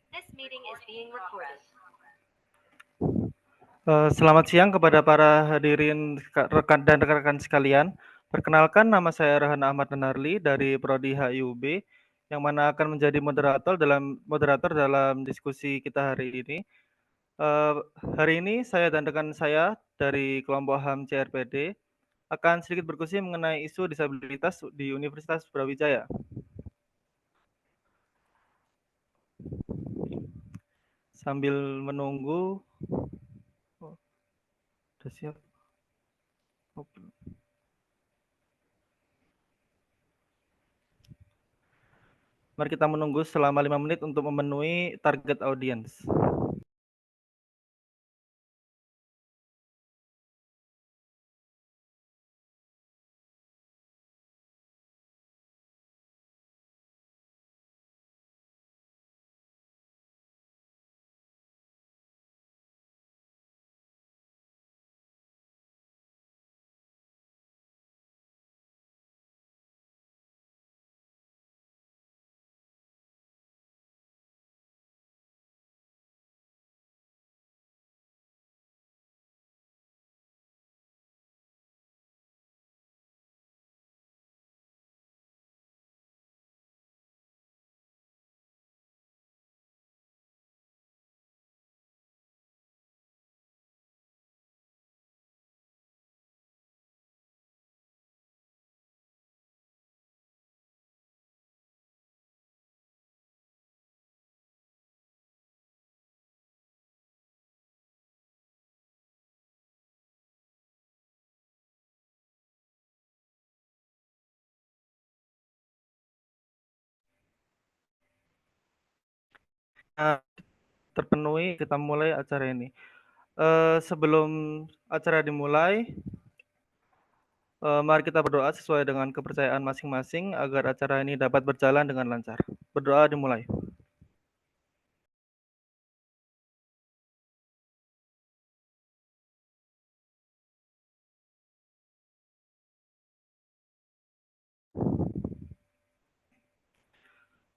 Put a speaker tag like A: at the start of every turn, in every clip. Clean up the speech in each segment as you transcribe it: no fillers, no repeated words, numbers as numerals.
A: This meeting is being recorded.
B: Selamat siang kepada para hadirin rekan dan rekan-rekan sekalian. Perkenalkan, nama saya Rahan Ahmad Nanarli dari Prodi HIUB, yang mana akan menjadi moderator dalam diskusi kita hari ini. Eh, Hari ini saya dan rekan saya dari kelompok HAM CRPD akan sedikit berdiskusi mengenai isu disabilitas di Universitas Brawijaya. Sambil menunggu, oh, sudah siap. Oh, mari kita menunggu selama 5 menit untuk memenuhi target audiens. Terpenuhi, kita mulai acara ini. Sebelum acara dimulai, mari kita berdoa sesuai dengan kepercayaan masing-masing agar acara ini dapat berjalan dengan lancar. Berdoa dimulai.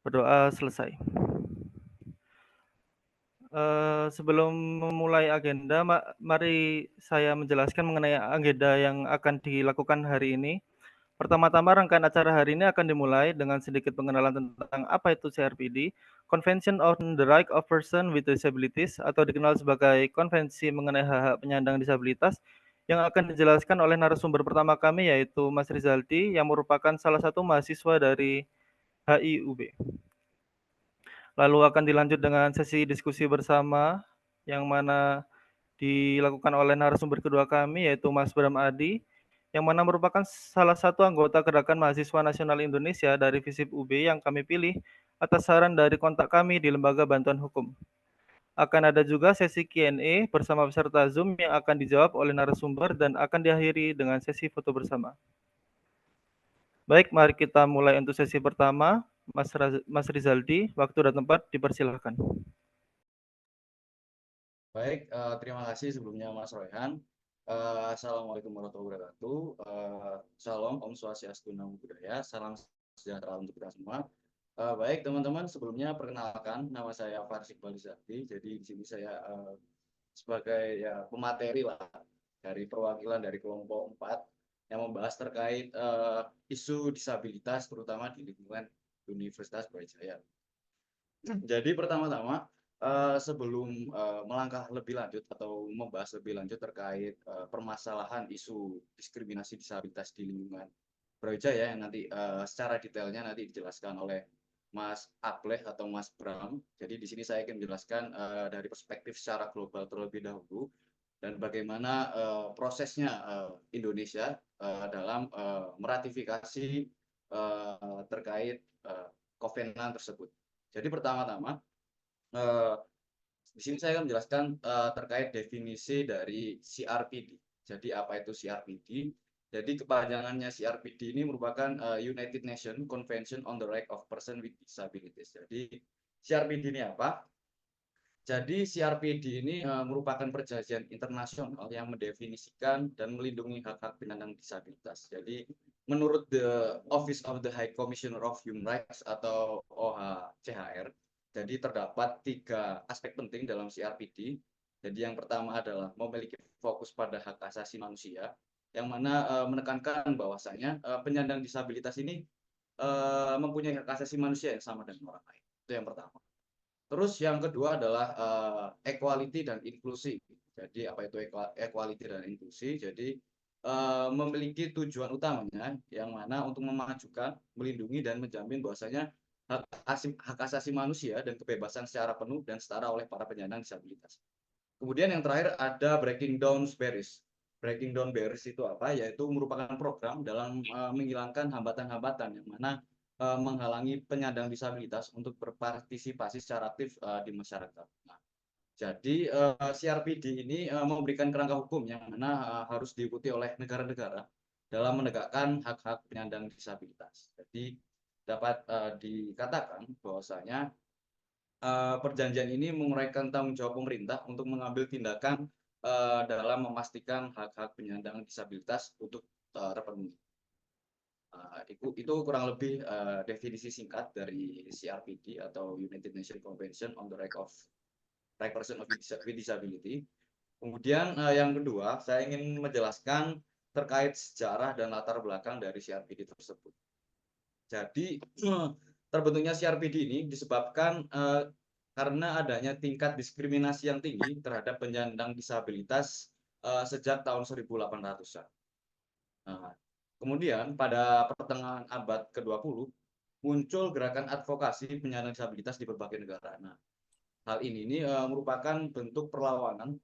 B: Berdoa selesai. Sebelum memulai agenda, mari saya menjelaskan mengenai agenda yang akan dilakukan hari ini. Pertama-tama, rangkaian acara hari ini akan dimulai dengan sedikit pengenalan tentang apa itu CRPD, Convention on the Right of Person with Disabilities, atau dikenal sebagai Konvensi mengenai hak-hak penyandang disabilitas, yang akan dijelaskan oleh narasumber pertama kami, yaitu Mas Rizaldi, yang merupakan salah satu mahasiswa dari HIUB. Lalu akan dilanjut dengan sesi diskusi bersama, yang mana dilakukan oleh narasumber kedua kami, yaitu Mas Bram Adi, yang mana merupakan salah satu anggota Gerakan Mahasiswa Nasional Indonesia dari FISIP UB yang kami pilih atas saran dari kontak kami di Lembaga Bantuan Hukum. Akan ada juga sesi Q&A bersama peserta Zoom yang akan dijawab oleh narasumber dan akan diakhiri dengan sesi foto bersama. Baik, mari kita mulai untuk sesi pertama. Mas Rizaldi, waktu dan tempat dipersilahkan.
C: Baik, terima kasih sebelumnya Mas Royhan. Assalamualaikum warahmatullahi wabarakatuh. Shalom, Om Swastiastu, Namo Buddhaya, salam sejahtera untuk kita semua. Baik teman-teman, sebelumnya perkenalkan nama saya Farsik Balizati. Jadi di sini saya sebagai ya pemateri lah dari perwakilan dari kelompok 4 yang membahas terkait isu disabilitas terutama di lingkungan Universitas Brawijaya. Jadi pertama-tama sebelum melangkah lebih lanjut atau membahas lebih lanjut terkait permasalahan isu diskriminasi disabilitas di lingkungan Brawijaya yang nanti secara detailnya nanti dijelaskan oleh Mas Apleh atau Mas Bram. Jadi di sini saya akan menjelaskan dari perspektif secara global terlebih dahulu dan bagaimana prosesnya Indonesia dalam meratifikasi terkait Covenant tersebut. Jadi pertama-tama di sini saya akan menjelaskan terkait definisi dari CRPD. Jadi apa itu CRPD? Jadi kepanjangannya CRPD ini merupakan United Nations Convention on the Right of Person with Disabilities. Jadi CRPD ini apa? Jadi CRPD ini merupakan perjanjian internasional yang mendefinisikan dan melindungi hak-hak penyandang disabilitas. Jadi menurut the Office of the High Commissioner of Human Rights atau OHCHR, Jadi terdapat 3 aspek penting dalam CRPD. Jadi yang pertama adalah memiliki fokus pada hak asasi manusia, yang mana menekankan bahwasanya penyandang disabilitas ini mempunyai hak asasi manusia yang sama dengan orang lain. Itu yang pertama. Terus yang kedua adalah equality dan inklusi. Jadi apa itu equality dan inklusi? Jadi memiliki tujuan utamanya yang mana untuk memajukan, melindungi dan menjamin bahwasanya hak asasi manusia dan kebebasan secara penuh dan setara oleh para penyandang disabilitas. Kemudian yang terakhir ada breaking down barriers. Breaking down barriers itu apa? Yaitu merupakan program dalam menghilangkan hambatan-hambatan yang mana menghalangi penyandang disabilitas untuk berpartisipasi secara aktif di masyarakat. Nah, jadi CRPD ini memberikan kerangka hukum yang mana harus diikuti oleh negara-negara dalam menegakkan hak-hak penyandang disabilitas. Jadi dapat dikatakan bahwasanya perjanjian ini menguraikan tanggung jawab pemerintah untuk mengambil tindakan dalam memastikan hak-hak penyandang disabilitas untuk terpenuhi. Itu kurang lebih definisi singkat dari CRPD atau United Nations Convention on the Right Person with Disability. Kemudian yang kedua, saya ingin menjelaskan terkait sejarah dan latar belakang dari CRPD tersebut. Jadi terbentuknya CRPD ini disebabkan karena adanya tingkat diskriminasi yang tinggi terhadap penyandang disabilitas sejak tahun 1800-an. Nah, kemudian pada pertengahan abad ke-20 muncul gerakan advokasi penyandang disabilitas di berbagai negara. Nah, hal ini merupakan bentuk perlawanan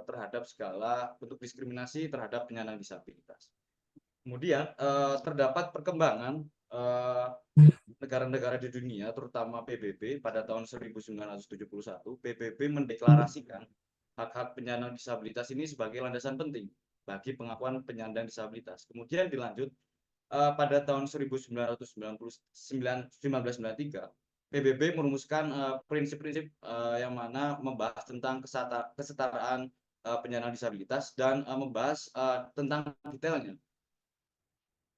C: terhadap segala bentuk diskriminasi terhadap penyandang disabilitas. Kemudian terdapat perkembangan negara-negara di dunia, terutama PBB pada tahun 1971, PBB mendeklarasikan hak-hak penyandang disabilitas ini sebagai landasan penting bagi pengakuan penyandang disabilitas. Kemudian dilanjut pada tahun 1993, PBB merumuskan prinsip-prinsip yang mana membahas tentang kesetaraan penyandang disabilitas dan membahas tentang detailnya.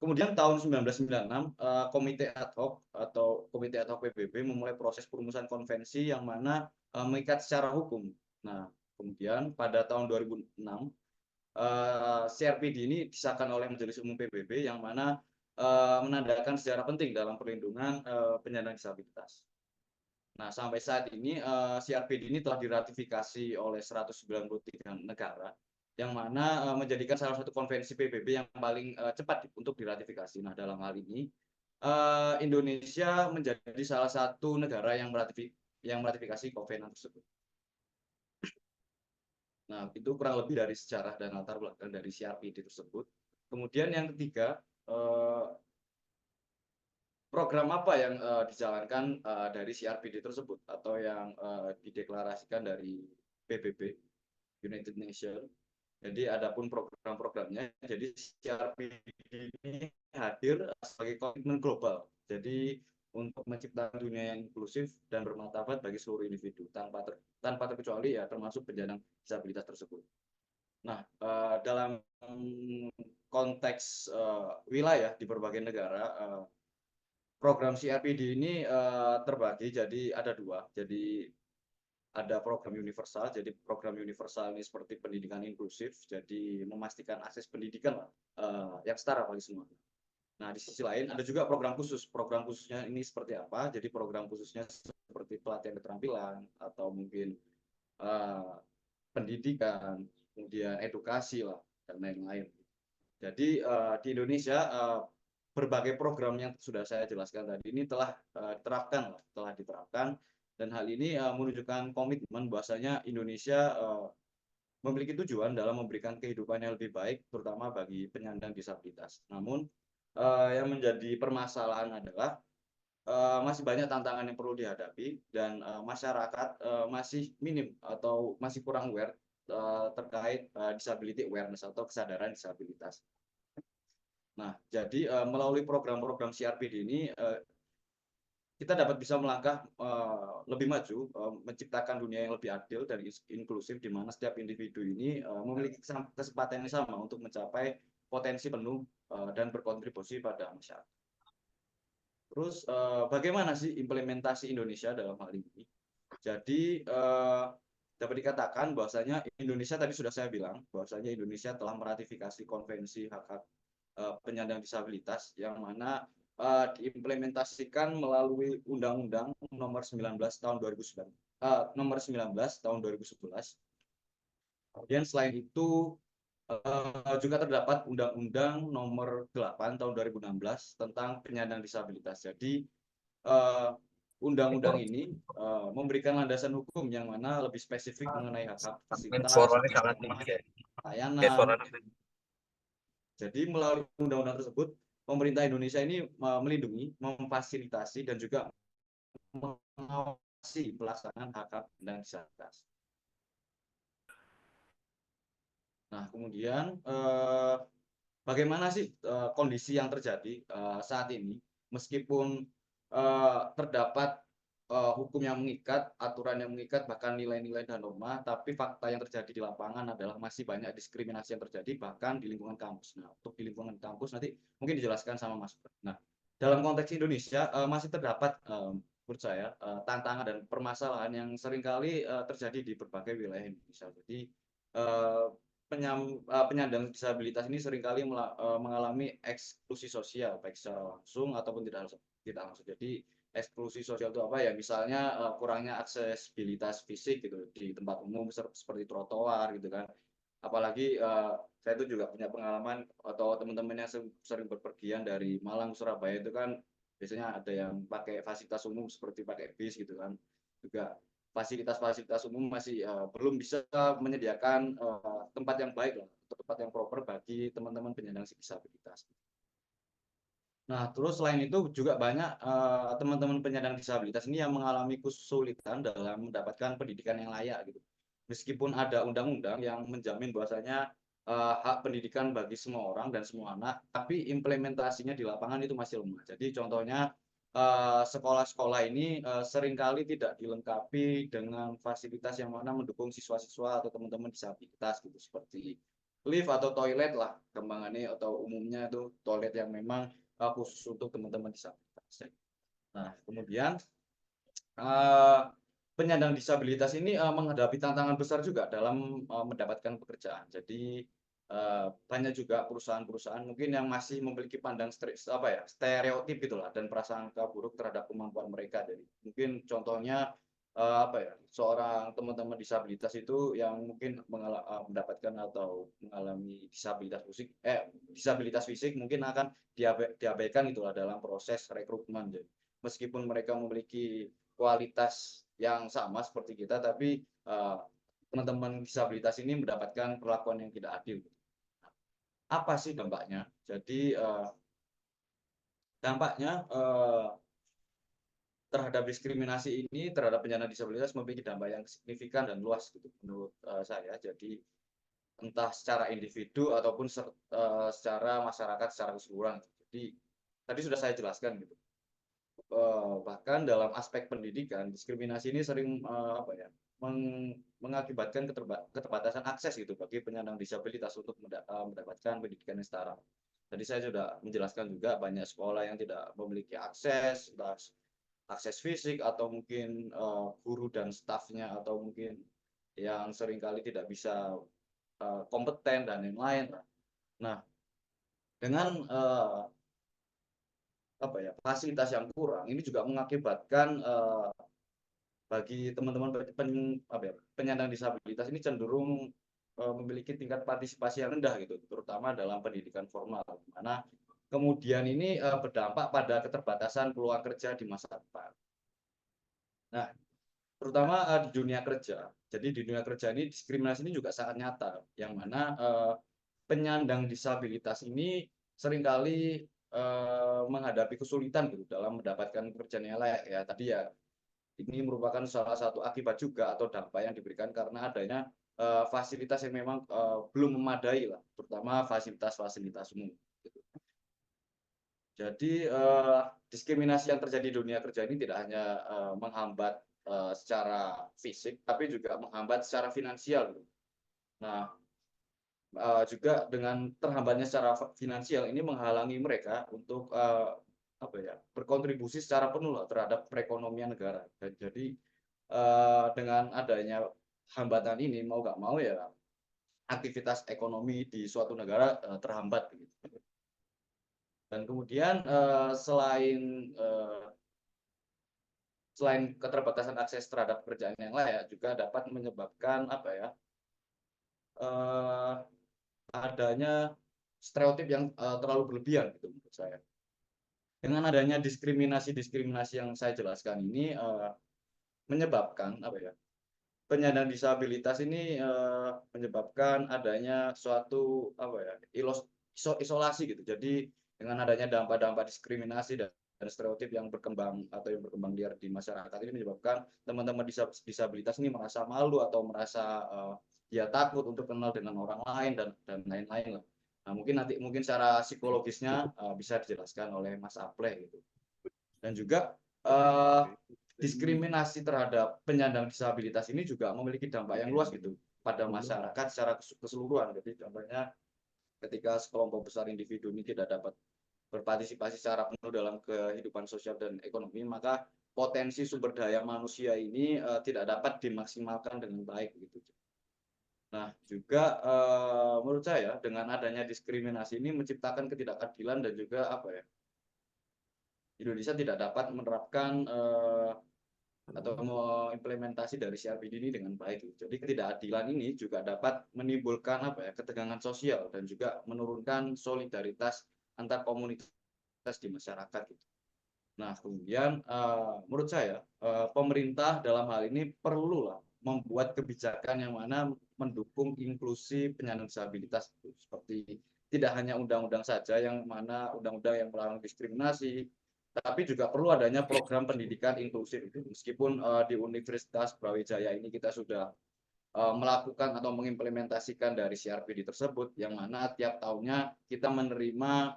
C: Kemudian tahun 1996, Komite Ad Hoc atau Komite Ad Hoc PBB memulai proses perumusan konvensi yang mana mengikat secara hukum. Nah, kemudian pada tahun 2006, CRPD ini disahkan oleh Majelis Umum PBB yang mana menandakan sejarah penting dalam perlindungan penyandang disabilitas. Nah, sampai saat ini CRPD ini telah diratifikasi oleh 193 negara, yang mana menjadikan salah satu konvensi PBB yang paling cepat untuk diratifikasi. Nah, dalam hal ini Indonesia menjadi salah satu negara yang meratifikasi konvensi tersebut. Nah, itu kurang lebih dari sejarah dan latar belakang dari CRPD tersebut. Kemudian yang ketiga, program apa yang dijalankan dari CRPD tersebut atau yang dideklarasikan dari PBB, United Nations. Jadi adapun program-programnya, jadi CRPD ini hadir sebagai komitmen global. Jadi untuk menciptakan dunia yang inklusif dan bermartabat bagi seluruh individu tanpa terkecuali ya termasuk penyandang disabilitas tersebut. Nah, dalam konteks wilayah di berbagai negara, program CRPD ini terbagi jadi ada 2. Jadi ada program universal. Jadi program universal ini seperti pendidikan inklusif, jadi memastikan akses pendidikan yang setara bagi semua. Nah, di sisi lain ada juga program khusus. Program khususnya ini seperti apa? Jadi program khususnya seperti pelatihan keterampilan atau mungkin pendidikan, kemudian edukasi lah dan lain-lain. Jadi di Indonesia berbagai program yang sudah saya jelaskan tadi ini telah diterapkan, dan hal ini menunjukkan komitmen bahwasanya Indonesia memiliki tujuan dalam memberikan kehidupan yang lebih baik, terutama bagi penyandang disabilitas. Namun yang menjadi permasalahan adalah masih banyak tantangan yang perlu dihadapi, dan masyarakat masih minim atau masih kurang aware terkait disability awareness atau kesadaran disabilitas. Nah, jadi melalui program-program CRPD ini kita dapat bisa melangkah lebih maju, menciptakan dunia yang lebih adil dan inklusif, di mana setiap individu ini memiliki kesempatan yang sama untuk mencapai potensi penuh dan berkontribusi pada masyarakat. Terus bagaimana sih implementasi Indonesia dalam hal ini? Jadi dapat dikatakan bahwasanya Indonesia tadi sudah saya bilang bahwasanya Indonesia telah meratifikasi konvensi hak-hak penyandang disabilitas yang mana diimplementasikan melalui Undang-Undang Nomor 19 tahun 2009, Nomor 19 tahun 2011. Kemudian selain itu juga terdapat Undang-Undang Nomor 8 tahun 2016 tentang penyandang disabilitas. Jadi undang-undang ini memberikan landasan hukum yang mana lebih spesifik mengenai hak-hak fasilitas, layanan. Jadi melalui undang-undang tersebut, pemerintah Indonesia ini melindungi, memfasilitasi, dan juga mengawasi pelaksanaan hak-hak penyandang disabilitas. Nah, kemudian bagaimana sih kondisi yang terjadi saat ini, meskipun terdapat hukum yang mengikat, aturan yang mengikat, bahkan nilai-nilai dan norma, tapi fakta yang terjadi di lapangan adalah masih banyak diskriminasi yang terjadi, bahkan di lingkungan kampus. Nah, untuk di lingkungan kampus nanti mungkin dijelaskan sama Mas. Nah, dalam konteks Indonesia masih terdapat menurut saya tantangan dan permasalahan yang seringkali terjadi di berbagai wilayah Indonesia. Jadi penyandang disabilitas ini seringkali mengalami eksklusi sosial, baik secara langsung ataupun tidak langsung. Jadi eksklusi sosial itu apa ya? Misalnya kurangnya aksesibilitas fisik gitu di tempat umum seperti trotoar gitu kan. Apalagi saya itu juga punya pengalaman atau teman-teman yang sering berpergian dari Malang Surabaya itu kan biasanya ada yang pakai fasilitas umum seperti pakai bis gitu kan. Juga fasilitas-fasilitas umum masih belum bisa menyediakan tempat yang baik lah, tempat yang proper bagi teman-teman penyandang disabilitas. Nah, terus selain itu juga banyak teman-teman penyandang disabilitas ini yang mengalami kesulitan dalam mendapatkan pendidikan yang layak gitu. Meskipun ada undang-undang yang menjamin bahwasanya hak pendidikan bagi semua orang dan semua anak, tapi implementasinya di lapangan itu masih lemah. Jadi contohnya sekolah-sekolah ini seringkali tidak dilengkapi dengan fasilitas yang mana mendukung siswa-siswa atau teman-teman disabilitas gitu, seperti lift atau toilet lah kembangannya, atau umumnya itu toilet yang memang khusus untuk teman-teman disabilitas. Nah, kemudian penyandang disabilitas ini menghadapi tantangan besar juga dalam mendapatkan pekerjaan. Jadi banyak juga perusahaan-perusahaan mungkin yang masih memiliki stereotip gitulah dan prasangka buruk terhadap kemampuan mereka. Jadi mungkin contohnya seorang teman-teman disabilitas itu yang mungkin mendapatkan atau mengalami disabilitas fisik mungkin akan diabaikan itulah dalam proses rekrutmen. Jadi, meskipun mereka memiliki kualitas yang sama seperti kita, tapi teman-teman disabilitas ini mendapatkan perlakuan yang tidak adil. Apa sih dampaknya? Jadi dampaknya terhadap diskriminasi ini terhadap penyandang disabilitas memiliki dampak yang signifikan dan luas gitu menurut saya. Jadi entah secara individu ataupun secara masyarakat secara keseluruhan. Jadi tadi sudah saya jelaskan gitu. Bahkan dalam aspek pendidikan, diskriminasi ini sering mengakibatkan keterbatasan akses gitu bagi penyandang disabilitas untuk mendapatkan pendidikan yang setara. Tadi saya sudah menjelaskan juga banyak sekolah yang tidak memiliki akses fisik, atau mungkin guru dan stafnya, atau mungkin yang seringkali tidak bisa kompeten dan lain-lain. Nah, dengan fasilitas yang kurang ini juga mengakibatkan bagi teman-teman penyandang disabilitas ini cenderung memiliki tingkat partisipasi yang rendah gitu, terutama dalam pendidikan formal, karena kemudian ini berdampak pada keterbatasan peluang kerja di masa depan. Nah, terutama di dunia kerja. Jadi di dunia kerja ini diskriminasi ini juga sangat nyata, yang mana penyandang disabilitas ini seringkali menghadapi kesulitan gitu dalam mendapatkan pekerjaan yang layak ya. Tadi ya, ini merupakan salah satu akibat juga atau dampak yang diberikan karena adanya fasilitas yang memang belum memadai lah, terutama fasilitas-fasilitas umum. Gitu. Jadi diskriminasi yang terjadi di dunia kerja ini tidak hanya menghambat secara fisik, tapi juga menghambat secara finansial. Gitu. Nah, juga dengan terhambatnya secara finansial ini menghalangi mereka untuk berkontribusi secara penuh terhadap perekonomian negara. Dan jadi dengan adanya hambatan ini mau nggak mau ya aktivitas ekonomi di suatu negara terhambat begitu. Dan kemudian selain keterbatasan akses terhadap pekerjaan yang layak juga dapat menyebabkan apa ya eh, adanya stereotip yang terlalu berlebihan gitu menurut saya. Dengan adanya diskriminasi yang saya jelaskan ini menyebabkan apa ya penyandang disabilitas ini menyebabkan adanya suatu apa ya isolasi gitu. Jadi dengan adanya dampak-dampak diskriminasi dan stereotip yang berkembang liar di masyarakat ini menyebabkan teman-teman disabilitas ini merasa malu atau merasa dia takut untuk kenal dengan orang lain dan lain-lain lah. Nah, mungkin secara psikologisnya bisa dijelaskan oleh Mas Aple gitu. Dan juga diskriminasi terhadap penyandang disabilitas ini juga memiliki dampak yang luas gitu pada masyarakat secara keseluruhan. Jadi contohnya ketika sekelompok besar individu ini tidak dapat berpartisipasi secara penuh dalam kehidupan sosial dan ekonomi, maka potensi sumber daya manusia ini tidak dapat dimaksimalkan dengan baik gitu. Nah, juga menurut saya dengan adanya diskriminasi ini menciptakan ketidakadilan dan juga apa ya? Indonesia tidak dapat menerapkan atau mengimplementasi dari CRPD ini dengan baik. Jadi ketidakadilan ini juga dapat menimbulkan apa ya ketegangan sosial dan juga menurunkan solidaritas antar komunitas di masyarakat. Nah, kemudian menurut saya pemerintah dalam hal ini perlulah membuat kebijakan yang mana mendukung inklusi penyandang disabilitas seperti tidak hanya undang-undang saja yang mana undang-undang yang melarang diskriminasi, tapi juga perlu adanya program pendidikan inklusif itu. Meskipun di Universitas Brawijaya ini kita sudah melakukan atau mengimplementasikan dari CRPD tersebut, yang mana tiap tahunnya kita menerima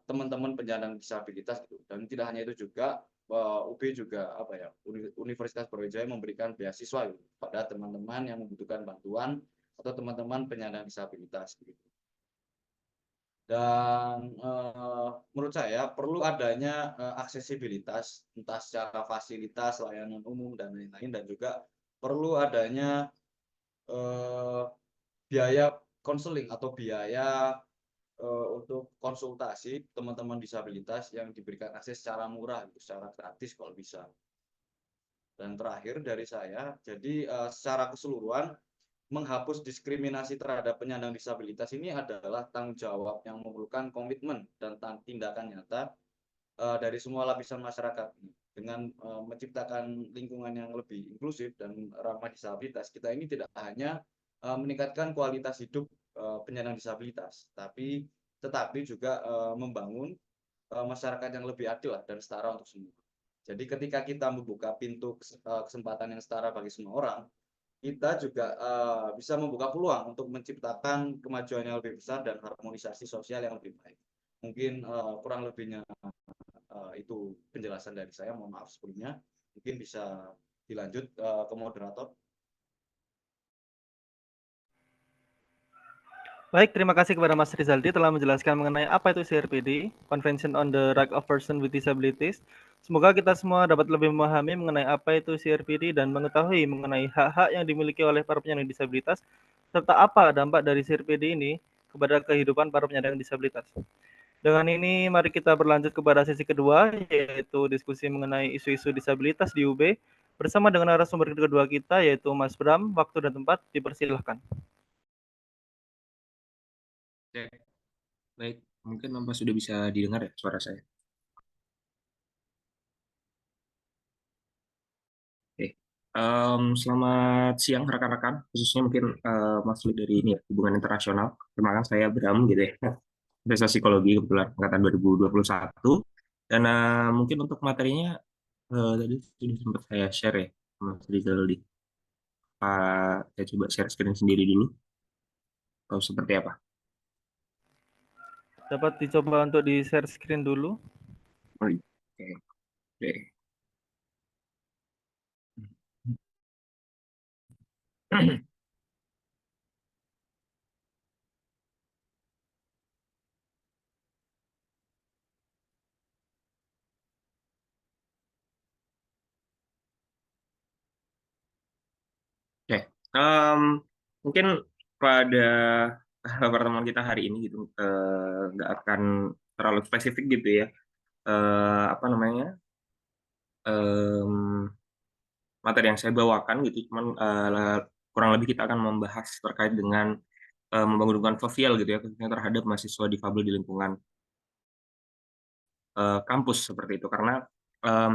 C: teman-teman penyandang disabilitas gitu. Dan tidak hanya itu juga UB juga apa ya Universitas Brawijaya memberikan beasiswa gitu, pada teman-teman yang membutuhkan bantuan atau teman-teman penyandang disabilitas gitu. Dan menurut saya perlu adanya aksesibilitas entah secara fasilitas layanan umum dan lain-lain, dan juga perlu adanya biaya konseling atau biaya untuk konsultasi teman-teman disabilitas yang diberikan akses secara murah, secara gratis kalau bisa. Dan terakhir dari saya, jadi secara keseluruhan menghapus diskriminasi terhadap penyandang disabilitas ini adalah tanggung jawab yang memerlukan komitmen dan tindakan nyata dari semua lapisan masyarakat. Dengan menciptakan lingkungan yang lebih inklusif dan ramah disabilitas, kita ini tidak hanya meningkatkan kualitas hidup penyandang disabilitas, tetapi juga membangun masyarakat yang lebih adil dan setara untuk semua. Jadi ketika kita membuka pintu kesempatan yang setara bagi semua orang, kita juga bisa membuka peluang untuk menciptakan kemajuan yang lebih besar dan harmonisasi sosial yang lebih baik. Mungkin kurang lebihnya itu penjelasan dari saya. Mohon maaf sebelumnya. Mungkin bisa dilanjut ke moderator.
B: Baik, terima kasih kepada Mas Rizaldi telah menjelaskan mengenai apa itu CRPD, Convention on the Rights of Persons with Disabilities. Semoga kita semua dapat lebih memahami mengenai apa itu CRPD dan mengetahui mengenai hak-hak yang dimiliki oleh para penyandang disabilitas, serta apa dampak dari CRPD ini kepada kehidupan para penyandang disabilitas. Dengan ini, mari kita berlanjut kepada sesi kedua, yaitu diskusi mengenai isu-isu disabilitas di UB, bersama dengan narasumber kedua kita, yaitu Mas Bram. Waktu dan tempat dipersilahkan.
D: Baik, mungkin Bapak sudah bisa didengar ya suara saya. Oke. Selamat siang rekan-rekan, khususnya mungkin Mas Lee dari ini ya, hubungan internasional. Perkenalkan saya Bram gitu ya, Profesor Psikologi kebetulan angkatan 2021. Dan mungkin untuk materinya tadi sudah sempat saya share ya, Mas Rizal di. Saya coba share screen sendiri dulu. Atau seperti apa?
B: Dapat dicoba untuk di-share screen dulu.
D: Oh, iya. Oke. Mungkin pada pertemuan kita hari ini gitu nggak akan terlalu spesifik gitu ya. Apa namanya em, materi yang saya bawakan gitu, cuman kurang lebih kita akan membahas terkait dengan membangun dukungan sosial gitu ya, khususnya terhadap mahasiswa difabel di lingkungan kampus seperti itu. Karena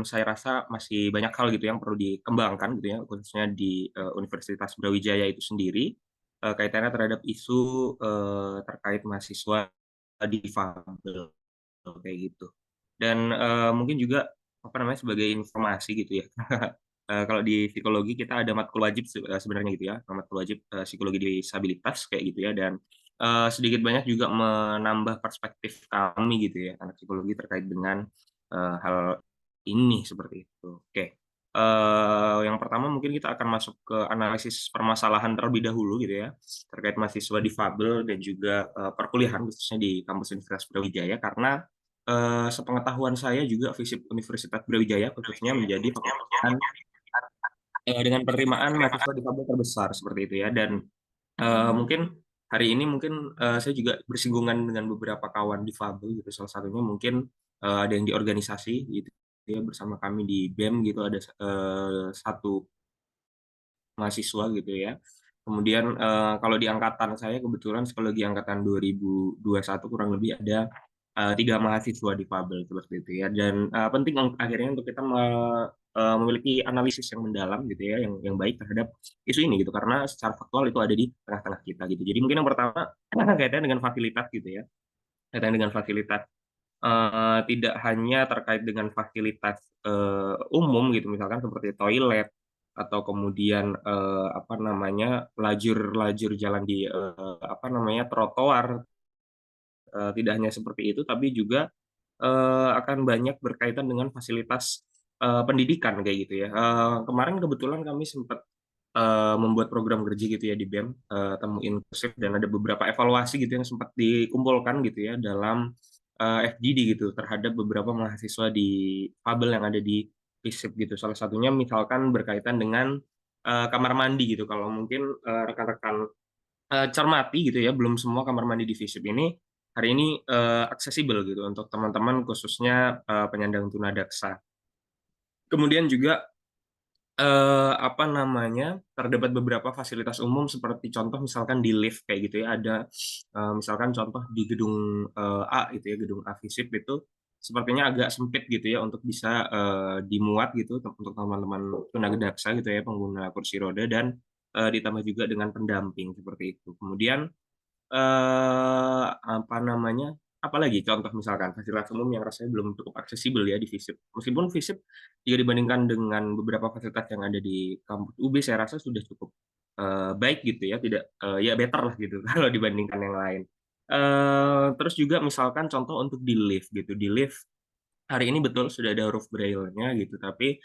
D: saya rasa masih banyak hal gitu yang perlu dikembangkan gitu ya, khususnya di Universitas Brawijaya itu sendiri kaitannya terhadap isu terkait mahasiswa difabel kayak gitu. Dan mungkin juga apa namanya sebagai informasi gitu ya. Kalau di psikologi kita ada matkul wajib sebenarnya gitu ya, matkul wajib psikologi disabilitas kayak gitu ya, dan sedikit banyak juga menambah perspektif kami gitu ya, anak psikologi terkait dengan hal ini seperti itu. Oke, yang pertama mungkin kita akan masuk ke analisis permasalahan terlebih dahulu gitu ya, terkait mahasiswa difabel dan juga perkuliahan khususnya di kampus Universitas Brawijaya, karena sepengetahuan saya juga FISIP Universitas Brawijaya khususnya menjadi fakultas dengan penerimaan mahasiswa difabel terbesar seperti itu ya. Dan mungkin hari ini mungkin saya juga bersinggungan dengan beberapa kawan difabel gitu. Salah satunya mungkin ada yang di organisasi gitu ya, bersama kami di BEM gitu, ada satu mahasiswa gitu ya. Kemudian kalau di angkatan saya kebetulan psikologi angkatan 2021 kurang lebih ada 3 mahasiswa difabel seperti itu ya. Dan penting akhirnya untuk kita memiliki analisis yang mendalam gitu ya, yang baik terhadap isu ini gitu, karena secara faktual itu ada di tengah-tengah kita gitu. Jadi mungkin yang pertama kaitannya dengan fasilitas gitu ya, kaitannya dengan fasilitas tidak hanya terkait dengan fasilitas umum gitu, misalkan seperti toilet atau kemudian apa namanya lajur-lajur jalan di apa namanya trotoar, tidak hanya seperti itu, tapi juga akan banyak berkaitan dengan fasilitas pendidikan kayak gitu ya. Kemarin kebetulan kami sempat membuat program kerja gitu ya di BEM, Temu Inklusif, dan ada beberapa evaluasi gitu yang sempat dikumpulkan gitu ya dalam FGD gitu terhadap beberapa mahasiswa di Fabel yang ada di FISIP gitu. Salah satunya misalkan berkaitan dengan kamar mandi gitu. Kalau mungkin rekan-rekan cermati gitu ya, belum semua kamar mandi di FISIP ini hari ini aksesibel gitu untuk teman-teman khususnya penyandang tunadaksa. Kemudian juga apa namanya, terdapat beberapa fasilitas umum seperti contoh misalkan di lift kayak gitu ya, ada misalkan contoh di gedung A gitu ya, gedung A FISIP itu sepertinya agak sempit gitu ya untuk bisa dimuat gitu untuk teman-teman tunadaksa gitu ya, pengguna kursi roda, dan ditambah juga dengan pendamping seperti itu. Kemudian apa namanya, apalagi contoh misalkan fasilitas umum yang rasanya belum cukup aksesibel ya di FISIP. Meskipun FISIP jika dibandingkan dengan beberapa fasilitas yang ada di kampus UB, saya rasa sudah cukup baik gitu ya, tidak ya better lah gitu kalau dibandingkan yang lain. Terus juga misalkan contoh untuk di lift gitu, di lift hari ini betul sudah ada huruf braille-nya gitu, tapi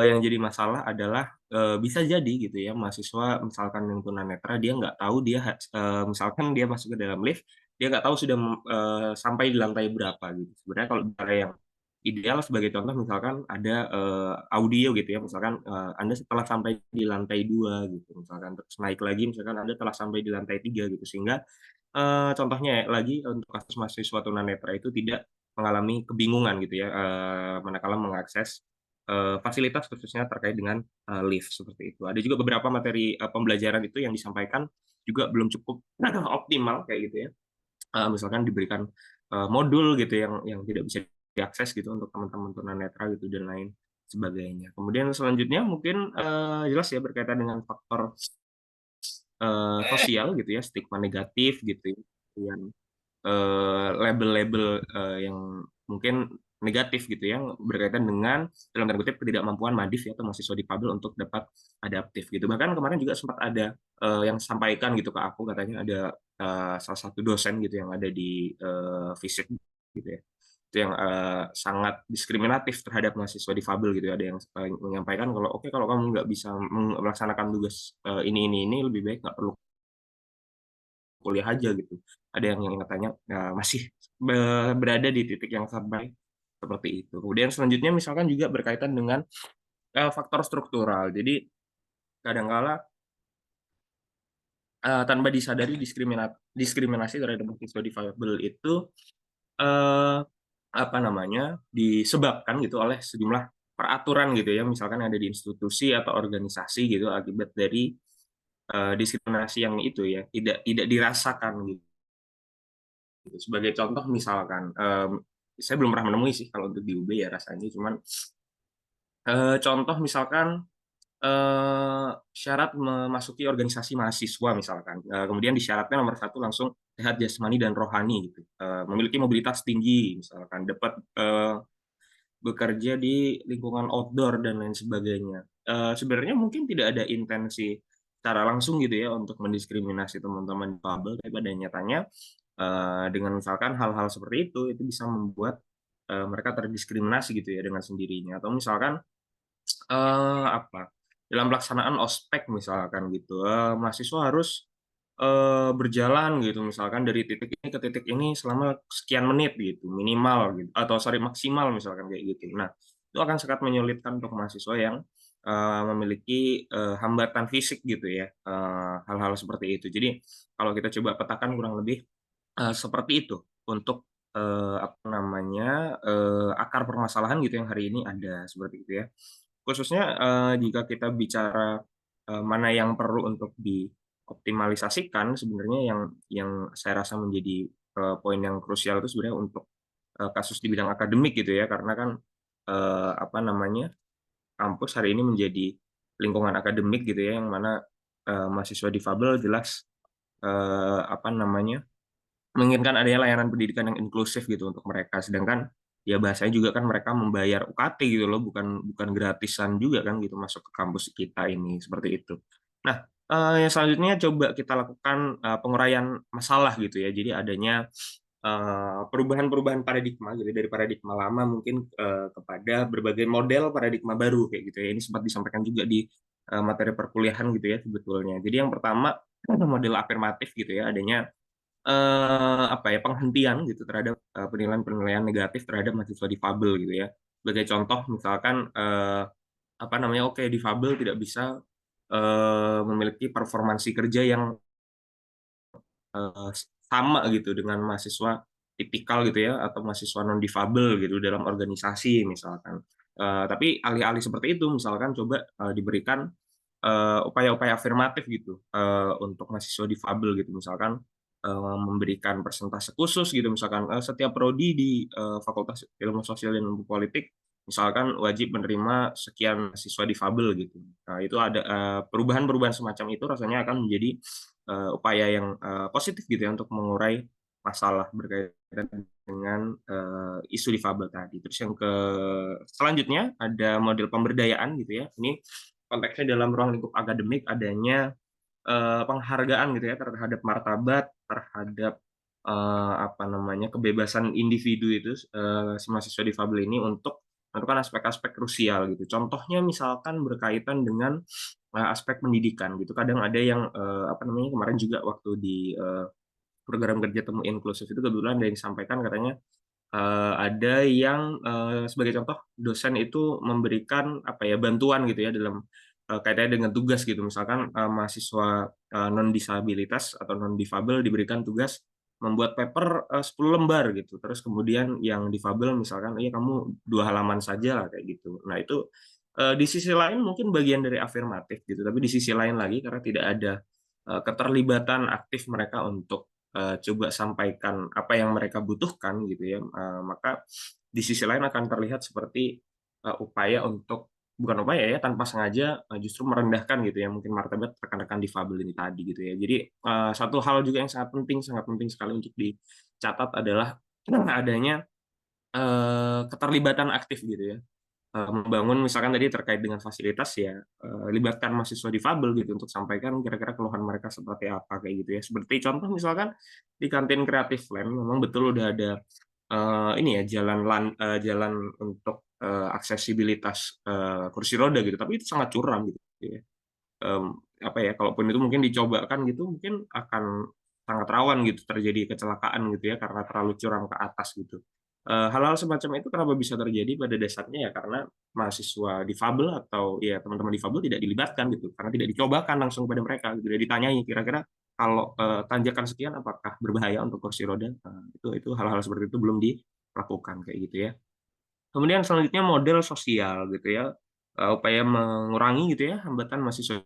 D: yang jadi masalah adalah bisa jadi gitu ya, mahasiswa misalkan yang tunanetra dia nggak tahu dia misalkan dia masuk ke dalam lift, dia nggak tahu sudah sampai di lantai berapa gitu. Sebenarnya kalau misalnya yang ideal sebagai contoh misalkan ada audio gitu ya, misalkan Anda setelah sampai di lantai 2 gitu, misalkan terus naik lagi misalkan Anda telah sampai di lantai 3 gitu, sehingga contohnya lagi untuk kasus mahasiswa tunanetra itu tidak mengalami kebingungan gitu ya, manakala mengakses fasilitas khususnya terkait dengan lift seperti itu. Ada juga beberapa materi pembelajaran itu yang disampaikan juga belum cukup optimal kayak gitu ya. Misalkan diberikan modul gitu yang tidak bisa diakses gitu untuk teman-teman tunanetra gitu dan lain sebagainya. Kemudian selanjutnya mungkin jelas ya berkaitan dengan faktor sosial gitu ya, stigma negatif gitu ya, yang label-label yang mungkin negatif gitu ya, yang berkaitan dengan dalam tanda kutip ketidakmampuan Madif ya, atau mahasiswa difabel untuk dapat adaptif gitu. Bahkan kemarin juga sempat ada yang sampaikan gitu ke aku, katanya ada salah satu dosen gitu yang ada di FISIP gitu ya, itu yang sangat diskriminatif terhadap mahasiswa difabel gitu ya. Ada yang menyampaikan kalau oke, kalau kamu nggak bisa melaksanakan tugas ini lebih baik nggak perlu kuliah aja gitu. Ada yang katanya masih berada di titik yang sampai seperti itu. Kemudian selanjutnya misalkan juga berkaitan dengan faktor struktural. Jadi kadangkala tanpa disadari diskriminasi terhadap mahasiswa difabel itu eh, apa namanya disebabkan gitu oleh sejumlah peraturan gitu ya, misalkan ada di institusi atau organisasi gitu akibat dari diskriminasi yang itu ya tidak dirasakan gitu. Sebagai contoh misalkan saya belum pernah menemui sih kalau untuk di UB ya rasanya, cuman contoh misalkan syarat memasuki organisasi mahasiswa misalkan, kemudian di syaratnya nomor 1 langsung sehat jasmani dan rohani gitu, memiliki mobilitas tinggi misalkan, dapat bekerja di lingkungan outdoor dan lain sebagainya. Sebenarnya mungkin tidak ada intensi secara langsung gitu ya untuk mendiskriminasi teman-teman difabel, tapi pada nyatanya dengan misalkan hal-hal seperti itu bisa membuat mereka terdiskriminasi gitu ya dengan sendirinya. Atau misalkan apa dalam pelaksanaan ospek misalkan gitu, mahasiswa harus berjalan gitu misalkan dari titik ini ke titik ini selama sekian menit gitu minimal gitu, atau sorry maksimal misalkan kayak gitu. Nah itu akan sangat menyulitkan untuk mahasiswa yang memiliki hambatan fisik gitu ya, hal-hal seperti itu. Jadi kalau kita coba petakan kurang lebih seperti itu untuk apa namanya akar permasalahan gitu yang hari ini ada seperti itu ya. Khususnya jika kita bicara mana yang perlu untuk dioptimalisasikan, sebenarnya yang saya rasa menjadi poin yang krusial itu sebenarnya untuk kasus di bidang akademik gitu ya, karena kan apa namanya kampus hari ini menjadi lingkungan akademik gitu ya, yang mana mahasiswa difabel jelas apa namanya menginginkan adanya layanan pendidikan yang inklusif gitu untuk mereka, sedangkan ya bahasanya juga kan mereka membayar UKT gitu loh, bukan gratisan juga kan gitu masuk ke kampus kita ini, seperti itu. Nah, yang selanjutnya coba kita lakukan penguraian masalah gitu ya. Jadi adanya perubahan-perubahan paradigma gitu dari paradigma lama mungkin kepada berbagai model paradigma baru kayak gitu ya. Ini sempat disampaikan juga di materi perkuliahan gitu ya sebetulnya. Jadi yang pertama model afirmatif gitu ya, adanya apa ya penghentian gitu terhadap penilaian-penilaian negatif terhadap mahasiswa difabel gitu ya. Sebagai contoh misalkan apa namanya oke difabel tidak bisa memiliki performansi kerja yang sama gitu dengan mahasiswa tipikal gitu ya atau mahasiswa non difabel gitu dalam organisasi misalkan. Tapi alih-alih seperti itu misalkan coba diberikan upaya-upaya afirmatif gitu untuk mahasiswa difabel gitu, misalkan memberikan persentase khusus gitu, misalkan setiap prodi di Fakultas Ilmu Sosial dan Ilmu Politik misalkan wajib menerima sekian siswa difabel gitu. Nah itu ada perubahan-perubahan semacam itu rasanya akan menjadi upaya yang positif gitu ya untuk mengurai masalah berkaitan dengan isu difabel tadi. Terus yang selanjutnya ada model pemberdayaan gitu ya. Ini konteksnya dalam ruang lingkup akademik adanya penghargaan gitu ya terhadap martabat, terhadap apa namanya kebebasan individu itu si mahasiswa difabel ini untuk menentukan aspek-aspek krusial gitu. Contohnya misalkan berkaitan dengan aspek pendidikan gitu. Kadang ada yang apa namanya kemarin juga waktu di program kerja temu inklusif itu kebetulan ada yang disampaikan katanya ada yang sebagai contoh dosen itu memberikan apa ya bantuan gitu ya dalam kaitannya dengan tugas gitu, misalkan mahasiswa non disabilitas atau non difabel diberikan tugas membuat paper 10 lembar gitu, terus kemudian yang difabel misalkan iya kamu 2 halaman saja lah kayak gitu. Nah itu di sisi lain mungkin bagian dari afirmatif gitu, tapi di sisi lain lagi karena tidak ada keterlibatan aktif mereka untuk coba sampaikan apa yang mereka butuhkan gitu ya, maka di sisi lain akan terlihat seperti upaya untuk bukan upaya ya tanpa sengaja justru merendahkan gitu ya mungkin martabat rekan-rekan difabel ini tadi gitu ya. Jadi satu hal juga yang sangat penting sekali untuk dicatat adalah adanya keterlibatan aktif gitu ya. Membangun misalkan tadi terkait dengan fasilitas ya libatkan mahasiswa difabel gitu untuk sampaikan kira-kira keluhan mereka seperti apa kayak gitu ya. Seperti contoh misalkan di kantin Creative Land memang betul udah ada ini ya jalan untuk aksesibilitas kursi roda gitu, tapi itu sangat curam gitu ya. Apa ya kalaupun itu mungkin dicobakan gitu mungkin akan sangat rawan gitu terjadi kecelakaan gitu ya karena terlalu curam ke atas gitu. Hal-hal semacam itu kenapa bisa terjadi pada dasarnya ya karena mahasiswa difabel atau ya teman-teman difabel tidak dilibatkan gitu karena tidak dicobakan langsung pada mereka gitu, tidak ditanyai kira-kira kalau tanjakan sekian apakah berbahaya untuk kursi roda. Itu hal-hal seperti itu belum dilakukan kayak gitu ya. Kemudian selanjutnya model sosial gitu ya, upaya mengurangi gitu ya hambatan mahasiswa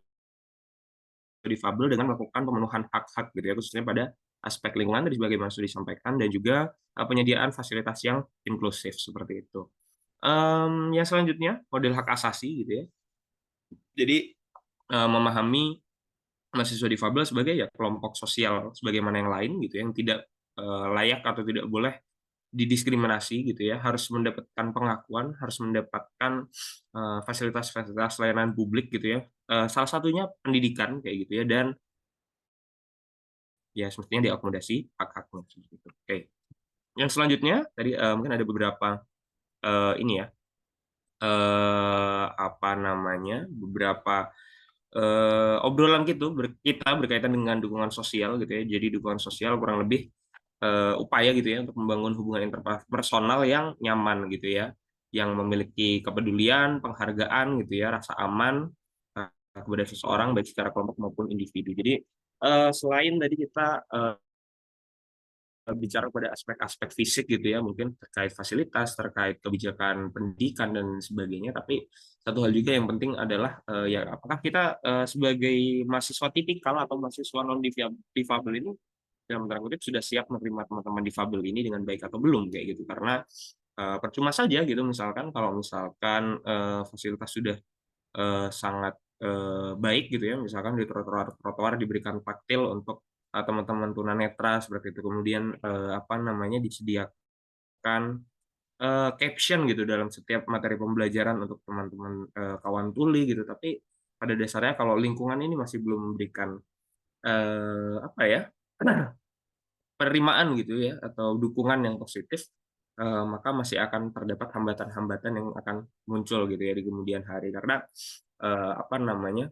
D: difabel dengan melakukan pemenuhan hak-hak gitu ya, khususnya pada aspek lingkungan tadi sebagaimana sudah disampaikan, dan juga penyediaan fasilitas yang inklusif seperti itu. Yang selanjutnya model hak asasi gitu ya. Jadi memahami mahasiswa difabel sebagai ya kelompok sosial sebagaimana yang lain gitu ya, yang tidak layak atau tidak boleh didiskriminasi gitu ya, harus mendapatkan pengakuan, harus mendapatkan fasilitas-fasilitas layanan publik gitu ya. Salah satunya pendidikan kayak gitu ya, dan ya semestinya diakomodasi hak-haknya seperti itu. Oke. Yang selanjutnya tadi mungkin ada beberapa ini ya, apa namanya, beberapa obrolan gitu kita berkaitan dengan dukungan sosial gitu ya. Jadi dukungan sosial kurang lebih upaya gitu ya untuk membangun hubungan interpersonal yang nyaman gitu ya, yang memiliki kepedulian, penghargaan gitu ya, rasa aman kepada seseorang baik secara kelompok maupun individu. Jadi selain tadi kita bicara pada aspek-aspek fisik gitu ya, mungkin terkait fasilitas, terkait kebijakan pendidikan dan sebagainya, tapi satu hal juga yang penting adalah ya apakah kita sebagai mahasiswa tipikal atau mahasiswa non difabel ini dalam tanda kutip sudah siap menerima teman-teman difabel ini dengan baik atau belum kayak gitu, karena percuma saja gitu misalkan kalau misalkan fasilitas sudah sangat baik gitu ya, misalkan di trotoar diberikan taktil untuk teman-teman tunanetra seperti itu, kemudian apa namanya disediakan caption gitu dalam setiap materi pembelajaran untuk teman-teman kawan tuli gitu, tapi pada dasarnya kalau lingkungan ini masih belum memberikan apa ya penerimaan gitu ya atau dukungan yang positif, maka masih akan terdapat hambatan-hambatan yang akan muncul gitu ya di kemudian hari, karena apa namanya,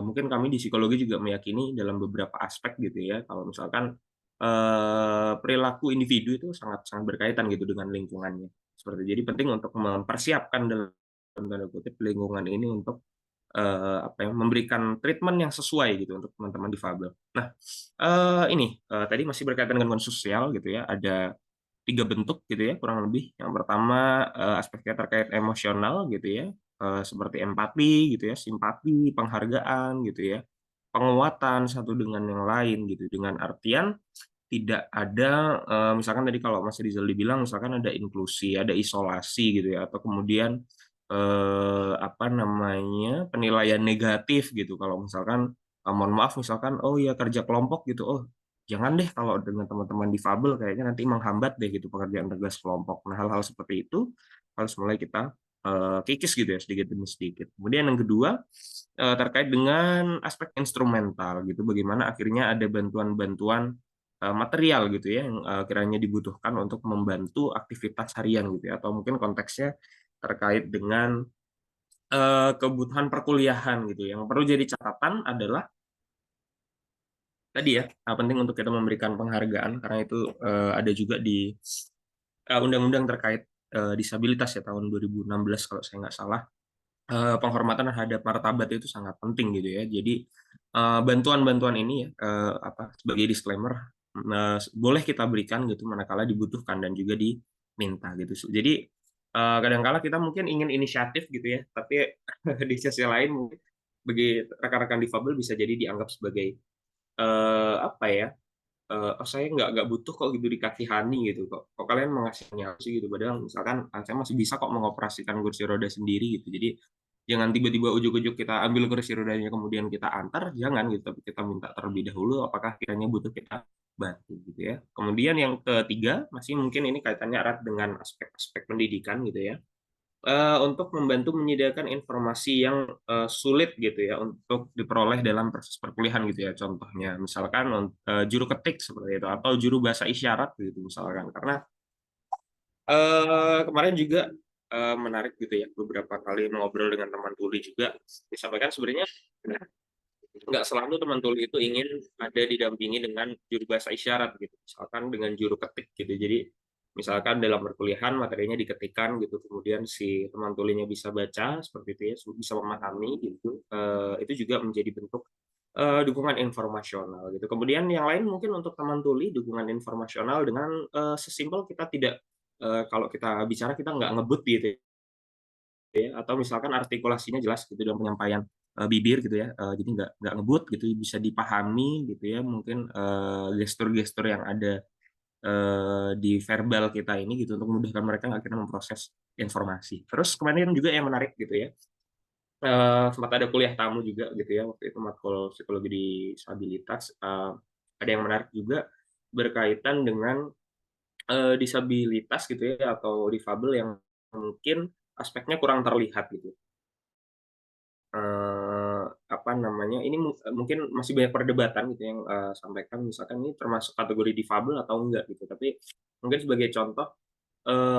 D: mungkin kami di psikologi juga meyakini dalam beberapa aspek gitu ya, kalau misalkan perilaku individu itu sangat sangat berkaitan gitu dengan lingkungannya. Seperti jadi penting untuk mempersiapkan dalam tanda kutip lingkungan ini untuk apa ya, memberikan treatment yang sesuai gitu untuk teman-teman difabel. Nah, ini tadi masih berkaitan dengan sosial gitu ya, ada 3 bentuk gitu ya kurang lebih. Yang pertama, aspeknya terkait emosional gitu ya, seperti empati gitu ya, simpati, penghargaan gitu ya, penguatan satu dengan yang lain gitu, dengan artian tidak ada, misalkan tadi kalau Mas Rizal dibilang misalkan ada inklusi, ada isolasi gitu ya, atau kemudian, apa namanya, penilaian negatif gitu kalau misalkan, mohon maaf misalkan, oh ya kerja kelompok gitu, oh jangan deh kalau dengan teman-teman difabel kayaknya nanti menghambat deh gitu pekerjaan tugas kelompok. Nah hal-hal seperti itu harus mulai kita, kikis gitu ya sedikit demi sedikit. Kemudian yang kedua, terkait dengan aspek instrumental gitu, bagaimana akhirnya ada bantuan-bantuan material gitu ya yang kiranya dibutuhkan untuk membantu aktivitas harian gitu ya, atau mungkin konteksnya terkait dengan kebutuhan perkuliahan gitu. Yang perlu jadi catatan adalah tadi ya, penting untuk kita memberikan penghargaan karena itu ada juga di undang-undang terkait disabilitas ya tahun 2016 kalau saya nggak salah. Penghormatan terhadap martabat itu sangat penting gitu ya. Jadi bantuan-bantuan ini ya apa sebagai disclaimer boleh kita berikan gitu manakala dibutuhkan dan juga diminta gitu. Jadi kadang-kala kita mungkin ingin inisiatif gitu ya, tapi di sisi lain mungkin bagi rekan-rekan difabel bisa jadi dianggap sebagai apa ya? Oh saya nggak butuh kok gitu dikasihani gitu kok kalian mengasihani aku sih gitu, padahal misalkan saya masih bisa kok mengoperasikan kursi roda sendiri gitu. Jadi jangan tiba-tiba ujuk-ujuk kita ambil kursi rodanya kemudian kita antar, jangan gitu, tapi kita minta terlebih dahulu apakah kiranya butuh kita bantu gitu ya. Kemudian yang ketiga masih mungkin ini kaitannya erat dengan aspek-aspek pendidikan gitu ya. Untuk membantu menyediakan informasi yang sulit gitu ya untuk diperoleh dalam proses perkuliahan gitu ya. Contohnya misalkan juru ketik seperti itu atau juru bahasa isyarat gitu misalkan. Karena kemarin juga menarik gitu ya, beberapa kali ngobrol dengan teman tuli juga disampaikan sebenarnya nggak selalu teman tuli itu ingin ada didampingi dengan juru bahasa isyarat gitu, misalkan dengan juru ketik gitu. Jadi misalkan dalam perkuliahan materinya diketikkan gitu, kemudian si teman tulinya bisa baca seperti itu ya, bisa memahami gitu. Itu juga menjadi bentuk dukungan informasional gitu. Kemudian yang lain mungkin untuk teman tuli dukungan informasional dengan sesimpel kita tidak kalau kita bicara kita nggak ngebut gitu ya, atau misalkan artikulasinya jelas gitu dalam penyampaian bibir gitu ya, jadi nggak ngebut gitu, bisa dipahami gitu ya, mungkin gestur-gestur yang ada di verbal kita ini gitu untuk memudahkan mereka akhirnya memproses informasi. Terus kemudian juga yang menarik gitu ya, sempat ada kuliah tamu juga gitu ya, waktu itu matkul psikologi disabilitas, ada yang menarik juga berkaitan dengan, disabilitas gitu ya atau difabel yang mungkin aspeknya kurang terlihat gitu. Apa namanya, ini mungkin masih banyak perdebatan gitu yang, sampaikan misalkan ini termasuk kategori difabel atau enggak gitu. Tapi mungkin sebagai contoh,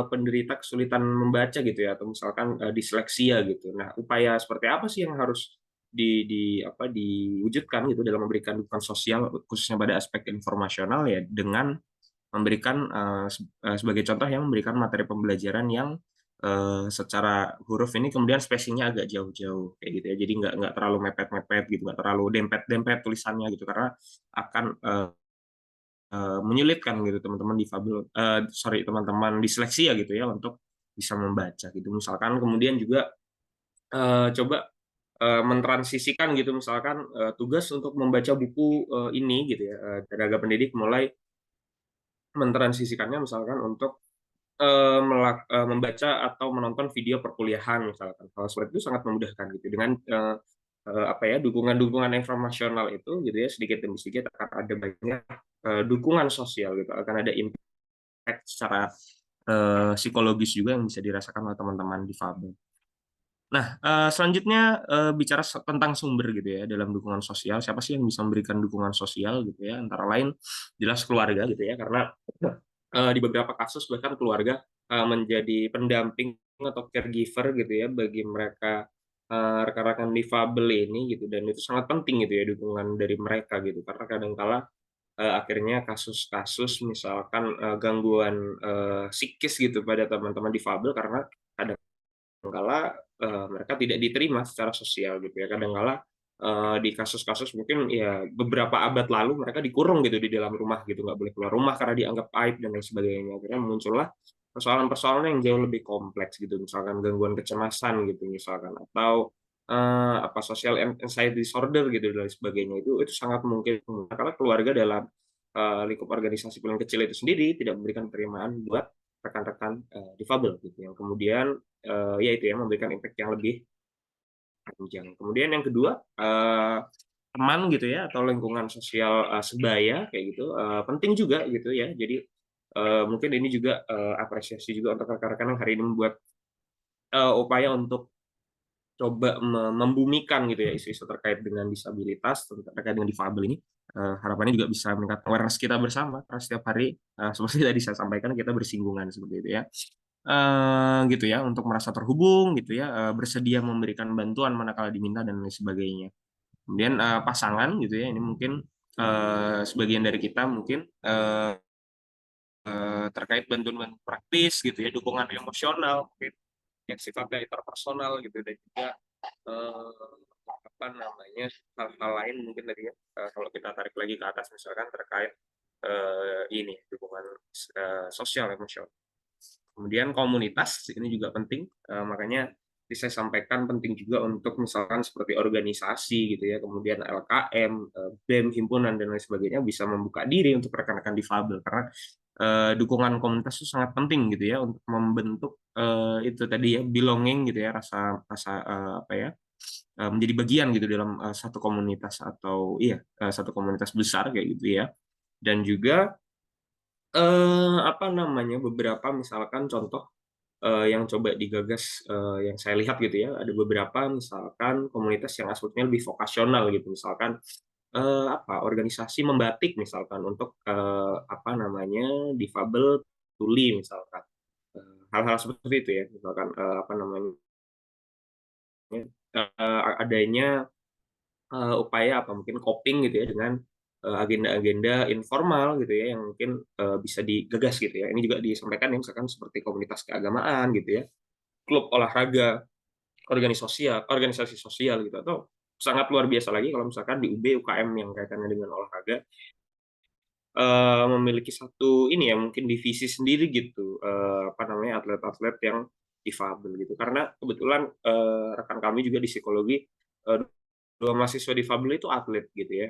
D: penderita kesulitan membaca gitu ya atau misalkan, disleksia gitu. Nah, upaya seperti apa sih yang harus diwujudkan gitu dalam memberikan dukungan sosial khususnya pada aspek informasional ya dengan memberikan, sebagai contoh yang memberikan materi pembelajaran yang, secara huruf ini kemudian spacing-nya agak jauh-jauh kayak gitu ya. Jadi nggak terlalu mepet-mepet gitu, nggak terlalu dempet-dempet tulisannya gitu karena akan, menyulitkan gitu teman-teman difabel teman-teman disleksia gitu ya untuk bisa membaca gitu. Misalkan kemudian juga, coba, mentransisikan gitu misalkan, tugas untuk membaca buku, ini gitu ya, tenaga pendidik mulai mentransisikannya misalkan untuk, membaca atau menonton video perkuliahan misalkan. Hal seperti itu sangat memudahkan gitu dengan, apa ya, dukungan-dukungan informasional itu gitu ya, sedikit demi sedikit akan ada banyak, dukungan sosial gitu, akan ada impact secara, psikologis juga yang bisa dirasakan oleh teman-teman difabel. Nah, selanjutnya, bicara tentang sumber gitu ya dalam dukungan sosial, siapa sih yang bisa memberikan dukungan sosial gitu ya, antara lain jelas keluarga gitu ya, karena, di beberapa kasus bahkan keluarga, menjadi pendamping atau caregiver gitu ya bagi mereka, rekan-rekan difabel ini gitu, dan itu sangat penting gitu ya dukungan dari mereka gitu, karena kadang kala, akhirnya kasus-kasus misalkan, gangguan, psikis gitu pada teman-teman difabel karena kadang kala, mereka tidak diterima secara sosial gitu ya. Kadangkala, di kasus-kasus mungkin ya beberapa abad lalu mereka dikurung gitu di dalam rumah gitu, nggak boleh keluar rumah karena dianggap aib dan lain sebagainya. Akhirnya muncullah persoalan-persoalan yang jauh lebih kompleks gitu, misalkan gangguan kecemasan gitu misalkan, atau, social anxiety disorder gitu dan lain sebagainya. Itu sangat mungkin karena keluarga dalam, lingkup organisasi paling kecil itu sendiri tidak memberikan penerimaan buat rekan-rekan, difabel gitu, yang kemudian ya itu ya, memberikan impact yang lebih panjang. Kemudian yang kedua, teman gitu ya, atau lingkungan sosial, sebaya kayak gitu, penting juga gitu ya. Jadi, mungkin ini juga, apresiasi juga untuk rekan-rekan yang hari ini membuat, upaya untuk coba membumikan gitu ya isu-isu terkait dengan disabilitas, terkait dengan difabel ini, harapannya juga bisa meningkatkan awareness kita bersama, karena setiap hari, seperti tadi saya sampaikan kita bersinggungan seperti itu ya. Gitu ya, untuk merasa terhubung gitu ya, bersedia memberikan bantuan manakala diminta dan lain sebagainya. Kemudian, pasangan gitu ya, ini mungkin, sebagian dari kita mungkin, terkait bantuan-bantuan praktis gitu ya, dukungan emosional mungkin yang sifatnya interpersonal gitu dan juga, eee, apa namanya, hal-hal lain mungkin tadi ya, kalau kita tarik lagi ke atas misalkan terkait, ini dukungan sosial emosional. Kemudian komunitas ini juga penting, makanya tadi saya sampaikan penting juga untuk misalkan seperti organisasi gitu ya, kemudian LKM, BEM, himpunan dan lain sebagainya bisa membuka diri untuk rekan-rekan difabel karena, dukungan komunitas itu sangat penting gitu ya untuk membentuk, itu tadi ya belonging gitu ya, rasa rasa, apa ya, menjadi bagian gitu dalam, satu komunitas atau iya, satu komunitas besar kayak gitu ya. Dan juga, apa namanya, beberapa misalkan contoh yang coba digagas, yang saya lihat gitu ya, ada beberapa misalkan komunitas yang aspeknya lebih vokasional gitu, misalkan, organisasi membatik misalkan untuk, apa namanya, difabel tuli misalkan, hal-hal seperti itu ya, misalkan, apa namanya, adanya, upaya apa, mungkin coping gitu ya dengan, agenda-agenda informal gitu ya, yang mungkin, bisa digagas gitu ya. Ini juga disampaikan ya, misalkan seperti komunitas keagamaan gitu ya, klub olahraga, organisasi sosial gitu, atau sangat luar biasa lagi kalau misalkan di UB UKM yang kaitannya dengan olahraga memiliki satu ini ya mungkin divisi sendiri gitu, apa namanya, atlet-atlet yang difabel gitu. Karena kebetulan rekan kami juga di psikologi, eh, dua mahasiswa difabel itu atlet gitu ya.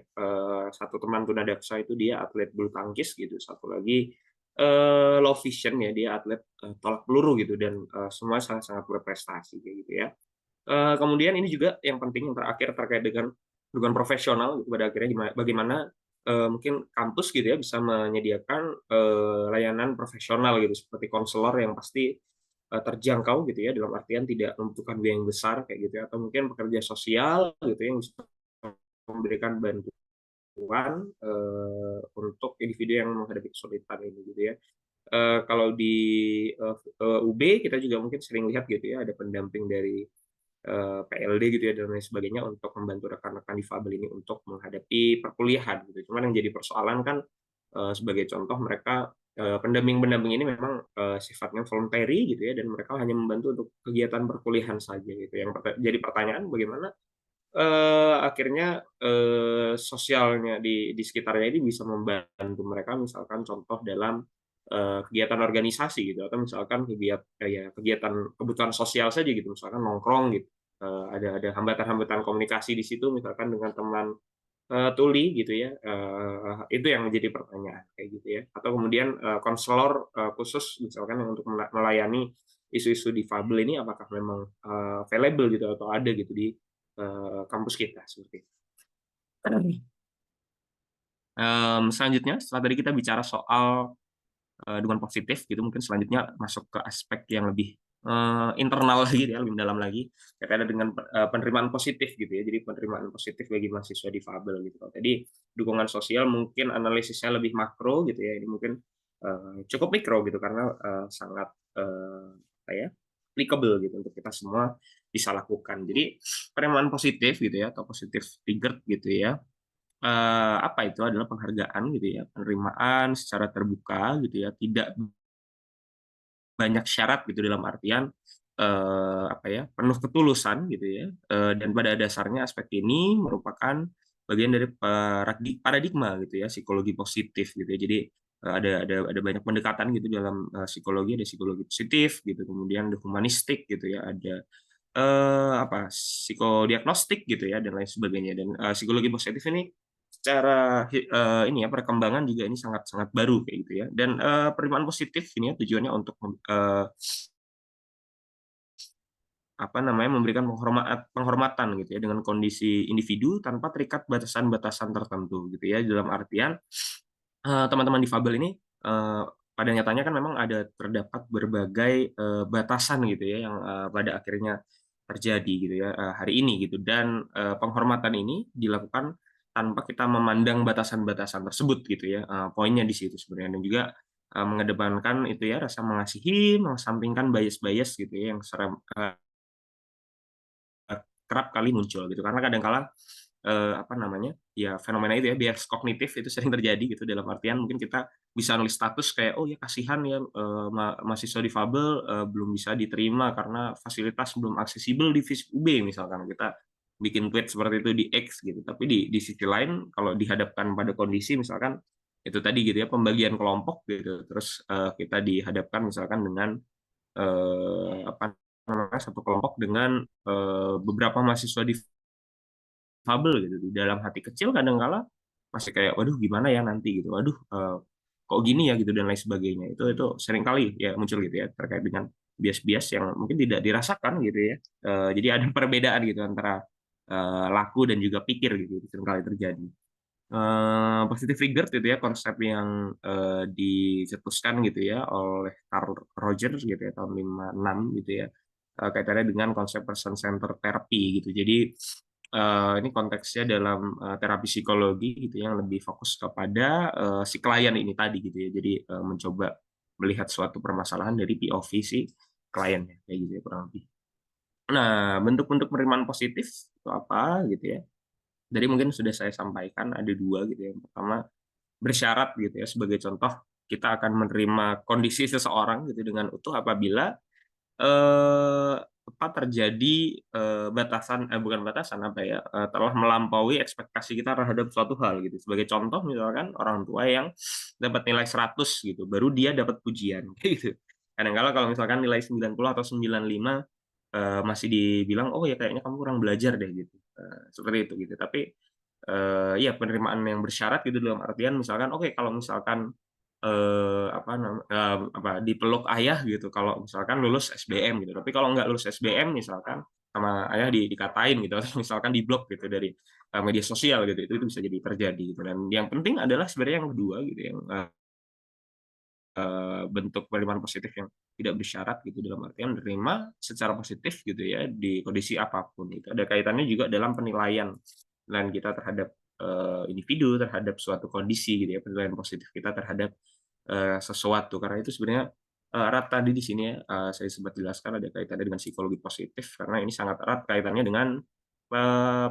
D: Satu teman tunadaksa itu dia atlet bulu tangkis gitu, satu lagi low vision ya, dia atlet tolak peluru gitu, dan semua sangat-sangat berprestasi kayak gitu ya. Kemudian ini juga yang penting yang terakhir terkait dengan dukungan profesional gitu, pada akhirnya bagaimana mungkin kampus gitu ya bisa menyediakan layanan profesional gitu seperti konselor yang pasti terjangkau gitu ya, dalam artian tidak membutuhkan biaya yang besar kayak gitu ya, atau mungkin pekerja sosial gitu yang bisa memberikan bantuan untuk individu yang menghadapi kesulitan ini gitu ya. Kalau di UB kita juga mungkin sering lihat gitu ya, ada pendamping dari PLD gitu ya dan lain sebagainya untuk membantu rekan-rekan difabel ini untuk menghadapi perkuliahan gitu. Cuman yang jadi persoalan kan sebagai contoh mereka pendamping-pendamping ini memang sifatnya voluntary gitu ya, dan mereka hanya membantu untuk kegiatan perkuliahan saja gitu. Yang jadi pertanyaan bagaimana akhirnya sosialnya di sekitarnya ini bisa membantu mereka, misalkan contoh dalam kegiatan organisasi gitu, atau misalkan kegiatan kebutuhan sosial saja gitu, misalkan nongkrong gitu. Ada hambatan-hambatan komunikasi di situ, misalkan dengan teman tuli gitu ya, itu yang menjadi pertanyaan kayak gitu ya. Atau kemudian konselor khusus misalkan yang untuk melayani isu-isu difabel ini apakah memang available gitu atau ada gitu di kampus kita seperti itu. Selanjutnya setelah tadi kita bicara soal dukungan positif gitu, mungkin selanjutnya masuk ke aspek yang lebih internal lagi ya, lebih mendalam lagi terkait dengan penerimaan positif gitu ya. Jadi penerimaan positif bagi mahasiswa difabel gitu. Kalau tadi dukungan sosial mungkin analisisnya lebih makro gitu ya. Ini mungkin cukup mikro gitu karena sangat apa ya, applicable gitu untuk kita semua bisa lakukan. Jadi penerimaan positif gitu ya, atau positif trigger gitu ya, apa itu adalah penghargaan gitu ya, penerimaan secara terbuka gitu ya, tidak banyak syarat gitu, dalam artian apa ya, penuh ketulusan gitu ya, dan pada dasarnya aspek ini merupakan bagian dari paradigma gitu ya, psikologi positif gitu ya. Jadi ada banyak pendekatan gitu dalam psikologi, ada psikologi positif gitu, kemudian ada humanistik gitu ya, ada apa, psikodiagnostik gitu ya, dan lain sebagainya. Dan psikologi positif ini secara ini ya, perkembangan juga ini sangat-sangat baru kayak gitu ya. Dan penerimaan positif ini ya tujuannya untuk apa namanya, memberikan penghormatan gitu ya dengan kondisi individu tanpa terikat batasan-batasan tertentu gitu ya. Dalam artian teman-teman difabel ini pada nyatanya kan memang terdapat berbagai batasan gitu ya yang pada akhirnya terjadi gitu ya hari ini gitu, dan penghormatan ini dilakukan tanpa kita memandang batasan-batasan tersebut gitu ya. Poinnya di situ sebenarnya, dan juga mengedepankan itu ya, rasa mengasihi, mengesampingkan bias-bias gitu ya yang kerap kali muncul gitu, karena kadang-kala apa namanya, ya fenomena itu ya, bias kognitif itu sering terjadi gitu, dalam artian mungkin kita bisa nulis status kayak, "Oh ya kasihan ya, mahasiswa difabel belum bisa diterima karena fasilitas belum aksesibel di FISIP UB," misalkan kita bikin tweet seperti itu di X gitu. Tapi di sisi lain kalau dihadapkan pada kondisi misalkan itu tadi gitu ya, pembagian kelompok gitu, terus kita dihadapkan misalkan dengan apa namanya, satu kelompok dengan beberapa mahasiswa difabel gitu, di dalam hati kecil kadang-kala masih kayak, "Waduh gimana ya nanti," gitu, "Waduh kok gini ya," gitu, dan lain sebagainya. Itu sering kali ya muncul gitu ya, terkait dengan bias-bias yang mungkin tidak dirasakan gitu ya. Jadi ada perbedaan gitu antara laku dan juga pikir gitu, itu seringkali terjadi. Positive regard gitu ya, konsep yang dicetuskan gitu ya oleh Carl Rogers gitu ya tahun 56 gitu ya, kaitannya dengan konsep person centered therapy gitu. Jadi ini konteksnya dalam terapi psikologi gitu yang lebih fokus kepada si klien ini tadi gitu ya. Jadi mencoba melihat suatu permasalahan dari POV si kliennya kayak gitu ya kurang lebih. Nah, bentuk-bentuk penerimaan positif itu apa gitu ya. Jadi mungkin sudah saya sampaikan ada dua gitu ya. Yang pertama, bersyarat gitu ya, sebagai contoh kita akan menerima kondisi seseorang gitu dengan utuh apabila tepat terjadi bukan batasan apa ya, telah melampaui ekspektasi kita terhadap suatu hal gitu. Sebagai contoh misalkan orang tua yang dapat nilai 100 gitu, baru dia dapat pujian gitu. Kadang-kala kalau misalkan nilai 90 atau 95 masih dibilang, "Oh ya kayaknya kamu kurang belajar deh," gitu. Seperti itu gitu. Tapi ya penerimaan yang bersyarat gitu dalam artian misalkan oke kalau misalkan dipeluk ayah gitu kalau misalkan lulus SBM gitu. Tapi kalau nggak lulus SBM misalkan sama ayah dikatain gitu atau misalkan diblok gitu dari media sosial gitu. Itu bisa jadi terjadi gitu. Dan yang penting adalah sebenarnya yang kedua gitu yang bentuk penerimaan positif yang tidak bersyarat gitu dalam artian menerima secara positif gitu ya di kondisi apapun itu ada kaitannya juga dalam penilaian kita terhadap individu terhadap suatu kondisi gitu ya penilaian positif kita terhadap sesuatu karena itu sebenarnya erat tadi di sini ya saya sempat jelaskan ada kaitannya dengan psikologi positif karena ini sangat erat kaitannya dengan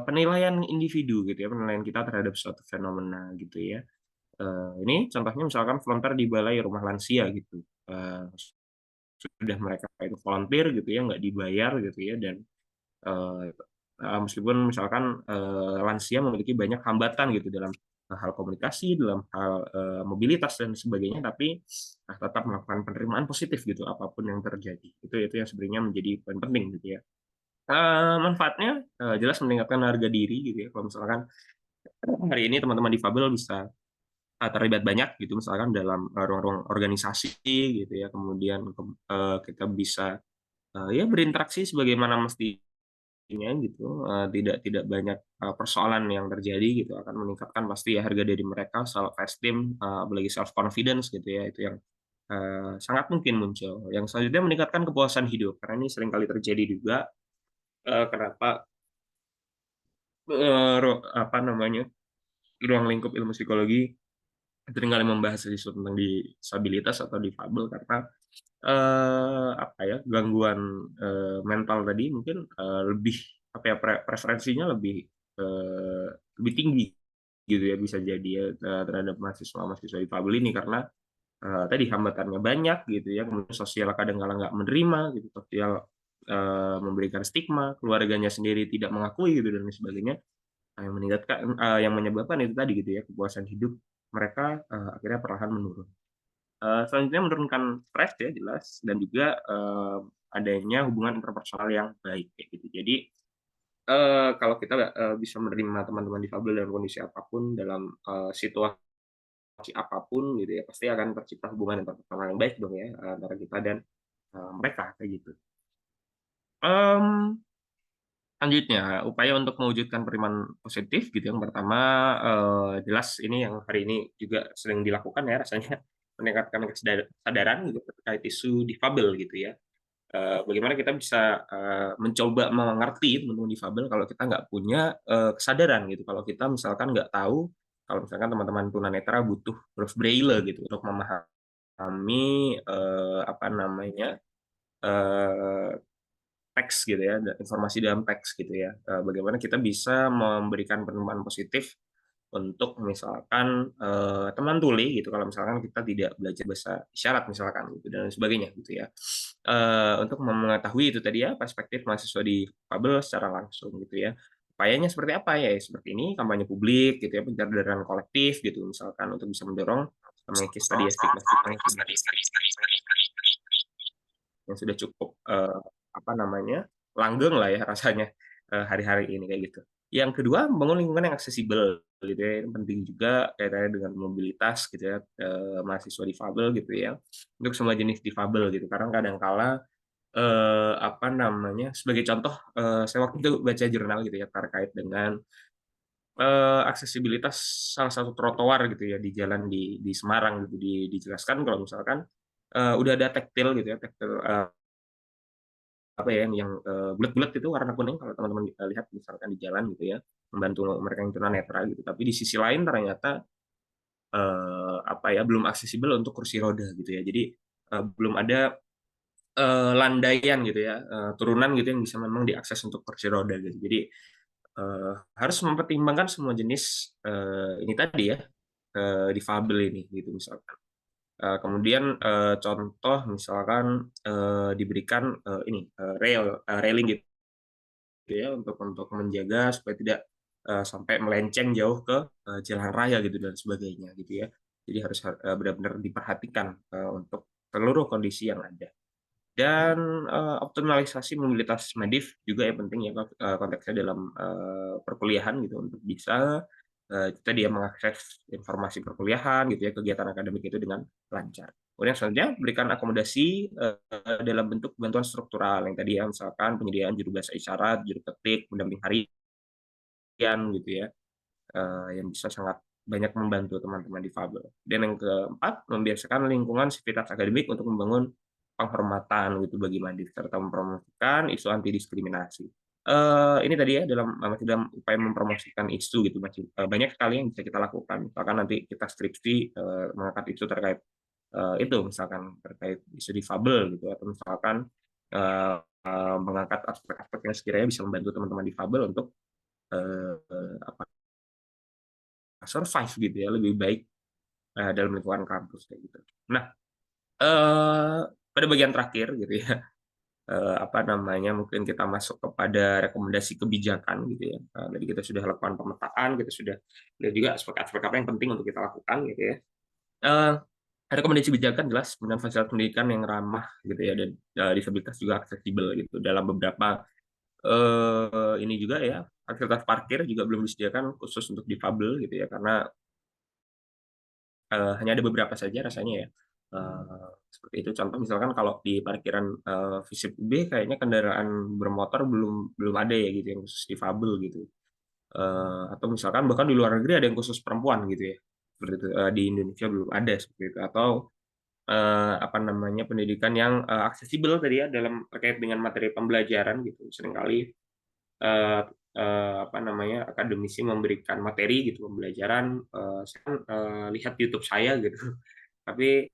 D: penilaian individu gitu ya penilaian kita terhadap suatu fenomena gitu ya. Ini contohnya misalkan volunteer di balai rumah lansia gitu, sudah mereka itu volunteer gitu ya, nggak dibayar gitu ya dan, eee meskipun misalkan, lansia memiliki banyak hambatan gitu dalam hal komunikasi, dalam hal, mobilitas dan sebagainya, tapi, tetap melakukan penerimaan positif gitu apapun yang terjadi. Itu yang sebenarnya menjadi poin penting gitu ya. Manfaatnya, jelas meningkatkan harga diri gitu ya, kalau misalkan hari ini teman-teman difabel bisa terlibat banyak gitu misalkan dalam, ruang-ruang organisasi gitu ya, kemudian kita bisa, ya berinteraksi sebagaimana mestinya gitu, tidak tidak banyak, persoalan yang terjadi gitu, akan meningkatkan pasti ya harga diri mereka, self esteem, apalagi self confidence gitu ya, itu yang, sangat mungkin muncul. Yang selanjutnya meningkatkan kepuasan hidup, karena ini sering kali terjadi juga, kenapa, apa namanya, ruang lingkup ilmu psikologi seringkali membahas isu tentang disabilitas atau difabel karena, apa ya, gangguan, mental tadi mungkin, lebih apa ya, preferensinya lebih tinggi gitu ya, bisa jadi ya, terhadap mahasiswa-mahasiswa difabel ini karena, tadi hambatannya banyak gitu ya, kemudian sosial kadang kala nggak menerima gitu, sosial, memberikan stigma, keluarganya sendiri tidak mengakui gitu dan lain sebagainya. Yang menyebabkan itu tadi gitu ya, kepuasan hidup mereka, akhirnya perlahan menurun. Selanjutnya menurunkan stres ya jelas dan juga, adanya hubungan interpersonal yang baik kayak gitu. Jadi, kalau kita, bisa menerima teman-teman difabel dalam kondisi apapun, dalam, situasi apapun gitu ya, pasti akan tercipta hubungan interpersonal yang baik dong ya, antara kita dan, mereka kayak gitu. Mmm Selanjutnya, upaya untuk mewujudkan penerimaan positif gitu, yang pertama, jelas ini yang hari ini juga sering dilakukan ya rasanya, meningkatkan kesadaran gitu terkait isu difabel gitu ya. Bagaimana kita bisa, mencoba mengerti teman-teman difabel kalau kita nggak punya, kesadaran gitu, kalau kita misalkan nggak tahu, kalau misalkan teman-teman tunanetra butuh huruf braille gitu untuk memahami, apa namanya, eee teks gitu ya, informasi dalam teks gitu ya. Bagaimana kita bisa memberikan penerimaan positif untuk misalkan, teman tuli gitu, kalau misalkan kita tidak belajar bahasa isyarat misalkan gitu dan lain sebagainya gitu ya. Untuk mengetahui itu tadi ya, perspektif mahasiswa difabel secara langsung gitu ya. Upayanya seperti apa? Ya seperti ini, kampanye publik gitu ya, pencadaran kolektif gitu misalkan untuk bisa mendorong mengikis tadi ya stigma-stigma yang sudah cukup, apa namanya, langgeng lah ya rasanya, hari-hari ini kayak gitu. Yang kedua, membangun lingkungan yang aksesibel gitu ya, ini penting juga kaitannya dengan mobilitas gitu ya, mahasiswa difabel gitu ya, untuk semua jenis difabel gitu. Karena kadang kala, apa namanya, sebagai contoh, saya waktu itu baca jurnal gitu ya, terkait dengan, aksesibilitas salah satu trotoar gitu ya, di jalan di Semarang gitu, dijelaskan kalau misalkan, udah ada taktil gitu ya, taktil, apa ya, yang, bulet-bulet itu warna kuning kalau teman-teman, lihat misalkan di jalan gitu ya, membantu mereka yang tunanetra gitu. Tapi di sisi lain ternyata, apa ya, belum aksesibel untuk kursi roda gitu ya. Jadi, belum ada, landaian gitu ya, turunan gitu yang bisa memang diakses untuk kursi roda gitu. Jadi, harus mempertimbangkan semua jenis, ini tadi ya, difabel ini gitu misalkan. Kemudian contoh misalkan diberikan railing gitu ya untuk menjaga supaya tidak sampai melenceng jauh ke jalan raya gitu dan sebagainya gitu ya. Jadi harus benar-benar diperhatikan untuk seluruh kondisi yang ada. Dan optimalisasi mobilitas medis juga ya penting ya konteksnya dalam perkuliahan gitu untuk bisa kita dia mengakses informasi perkuliahan gitu ya, kegiatan akademik itu dengan lancar. Kemudian selanjutnya berikan akomodasi dalam bentuk bantuan struktural yang tadi ya, misalkan penyediaan juru bahasa isyarat, juru ketik, pendamping harian gitu ya, yang bisa sangat banyak membantu teman-teman difabel. Dan yang keempat, membiasakan lingkungan sivitas akademik untuk membangun penghormatan gitu bagi Madif serta mempromosikan isu anti diskriminasi. Ini tadi ya masih dalam upaya mempromosikan isu gitu masih banyak sekali yang bisa kita lakukan. Misalkan nanti kita skripsi mengangkat isu terkait itu misalkan terkait isu difabel gitu atau misalkan mengangkat aspek-aspek yang sekiranya bisa membantu teman-teman difabel untuk apa survive gitu ya lebih baik dalam lingkungan kampus kayak gitu. Nah, pada bagian terakhir gitu ya, apa namanya mungkin kita masuk kepada rekomendasi kebijakan gitu ya. Jadi kita sudah lakukan pemetaan, kita sudah lihat juga aspek-aspek apa yang penting untuk kita lakukan gitu ya. Eh, Rekomendasi kebijakan jelas dengan fasilitas pendidikan yang ramah gitu ya dan disabilitas juga aksesibel gitu dalam beberapa ini juga ya fasilitas parkir juga belum disediakan khusus untuk difabel gitu ya karena hanya ada beberapa saja rasanya ya. Seperti itu contoh misalkan kalau di parkiran Visip UB kayaknya kendaraan bermotor belum belum ada ya gitu yang khusus difabel gitu. Atau misalkan bahkan di luar negeri ada yang khusus perempuan gitu ya. Seperti itu di Indonesia belum ada seperti itu atau apa namanya pendidikan yang aksesibel tadi ya dalam terkait dengan materi pembelajaran gitu. Seringkali eh, apa namanya akademisi memberikan materi gitu pembelajaran saya kan, lihat YouTube saya gitu tapi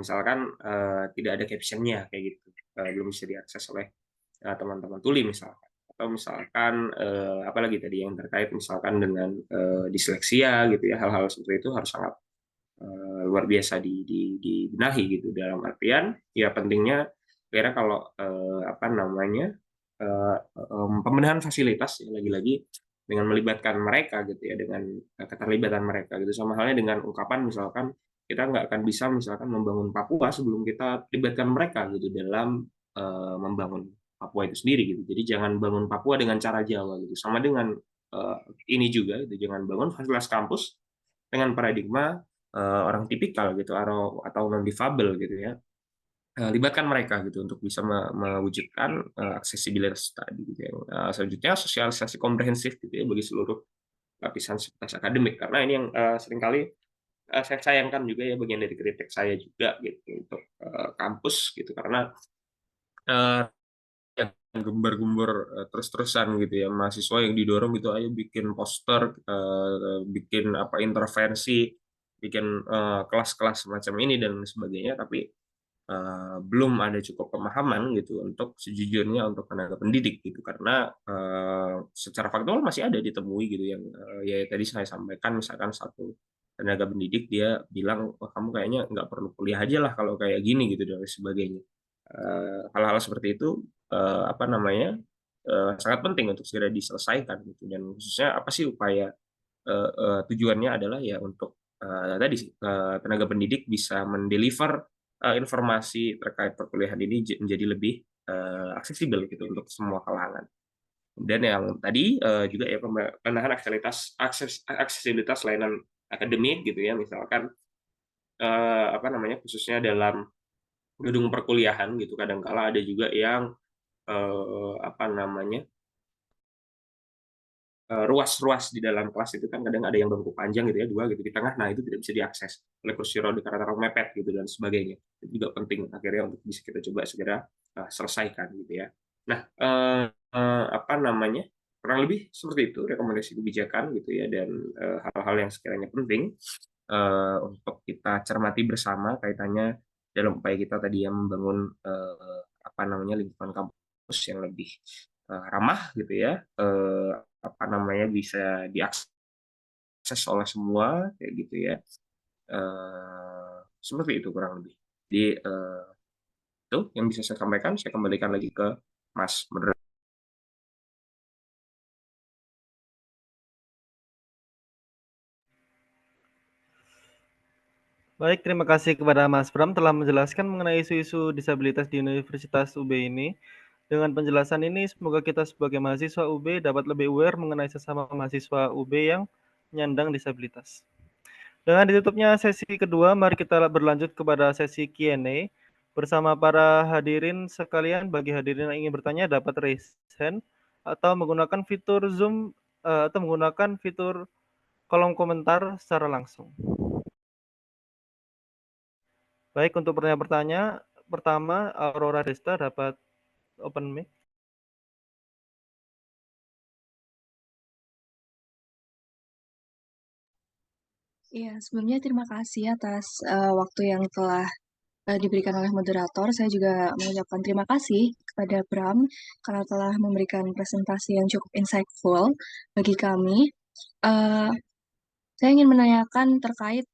D: misalkan tidak ada captionnya kayak gitu belum bisa diakses oleh teman-teman tuli misalkan atau misalkan apalagi tadi yang terkait misalkan dengan disleksia gitu ya hal-hal seperti itu harus sangat luar biasa dibenahi gitu dalam artian ya pentingnya kira kalau apa namanya pembenahan fasilitas ya, lagi-lagi dengan melibatkan mereka gitu ya dengan keterlibatan mereka gitu sama halnya dengan ungkapan misalkan kita nggak akan bisa misalkan membangun Papua sebelum kita libatkan mereka gitu dalam membangun Papua itu sendiri gitu jadi jangan bangun Papua dengan cara Jawa gitu sama dengan ini juga gitu jangan bangun fasilitas kampus dengan paradigma orang tipikal gitu atau non difabel gitu ya libatkan mereka gitu untuk bisa mewujudkan aksesibilitas tadi gitu ya. Selanjutnya sosialisasi komprehensif gitu ya bagi seluruh lapisan sivitas akademik karena ini yang seringkali saya sayangkan juga ya bagian dari kritik saya juga gitu untuk kampus gitu karena uh, yang gembar-gembor terus-terusan gitu ya mahasiswa yang didorong gitu ayo bikin poster bikin apa intervensi bikin kelas-kelas semacam ini dan sebagainya tapi belum ada cukup pemahaman gitu untuk sejujurnya untuk tenaga pendidik gitu karena secara faktual masih ada ditemui gitu yang ya tadi saya sampaikan misalkan satu tenaga pendidik dia bilang wah kamu kayaknya nggak perlu kuliah aja lah kalau kayak gini gitu dan sebagainya hal-hal seperti itu apa namanya sangat penting untuk segera diselesaikan gitu dan khususnya apa sih upaya tujuannya adalah ya untuk tadi sih tenaga pendidik bisa mendeliver informasi terkait perkuliahan ini menjadi lebih aksesibel gitu untuk semua kalangan. Dan yang tadi juga ya pembenahan aksesibilitas layanan akademik gitu ya misalkan apa namanya khususnya dalam gedung perkuliahan gitu kadangkala ada juga yang apa namanya ruas-ruas di dalam kelas itu kan kadang ada yang bangku panjang gitu ya dua gitu di tengah nah itu tidak bisa diakses oleh kursi roda karena terlalu mepet gitu dan sebagainya itu juga penting akhirnya untuk bisa kita coba segera selesaikan gitu ya nah apa namanya kurang lebih seperti itu rekomendasi kebijakan gitu ya dan hal-hal yang sekiranya penting untuk kita cermati bersama kaitannya dalam upaya kita tadi yang membangun apa namanya lingkungan kampus yang lebih ramah gitu ya apa namanya bisa diakses oleh semua kayak gitu ya Seperti itu kurang lebih. Jadi itu yang bisa saya sampaikan. Saya kembalikan lagi ke Mas moderator.
B: Baik, terima kasih kepada Mas Bram telah menjelaskan mengenai isu-isu disabilitas di Universitas UB ini. Dengan penjelasan ini, semoga kita sebagai mahasiswa UB dapat lebih aware mengenai sesama mahasiswa UB yang menyandang disabilitas. Dengan ditutupnya sesi kedua, mari kita berlanjut kepada sesi Q&A. Bersama para hadirin sekalian, bagi hadirin yang ingin bertanya dapat raise hand atau menggunakan fitur Zoom atau menggunakan fitur kolom komentar secara langsung. Baik, untuk pertanyaan pertama, Aurora Desta dapat open mic.
E: Iya, sebelumnya terima kasih atas waktu yang telah diberikan oleh moderator. Saya juga mengucapkan terima kasih kepada Bram karena telah memberikan presentasi yang cukup insightful bagi kami. Saya ingin menanyakan terkait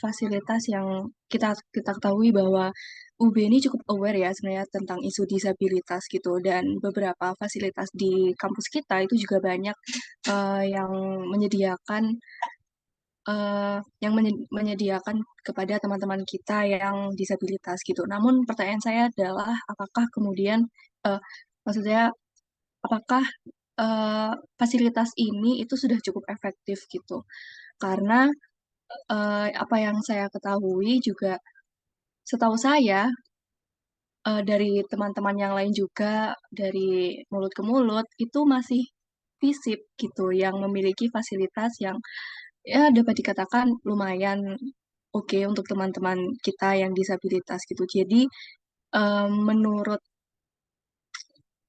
E: fasilitas yang kita ketahui bahwa UB ini cukup aware ya sebenarnya tentang isu disabilitas gitu, dan beberapa fasilitas di kampus kita itu juga banyak yang menyediakan menyediakan kepada teman-teman kita yang disabilitas gitu. Namun pertanyaan saya adalah apakah kemudian maksud saya apakah fasilitas ini itu sudah cukup efektif gitu? Karena apa yang saya ketahui juga setahu saya dari teman-teman yang lain juga dari mulut ke mulut itu masih FISIP gitu yang memiliki fasilitas yang ya dapat dikatakan lumayan oke untuk teman-teman kita yang disabilitas gitu. Jadi menurut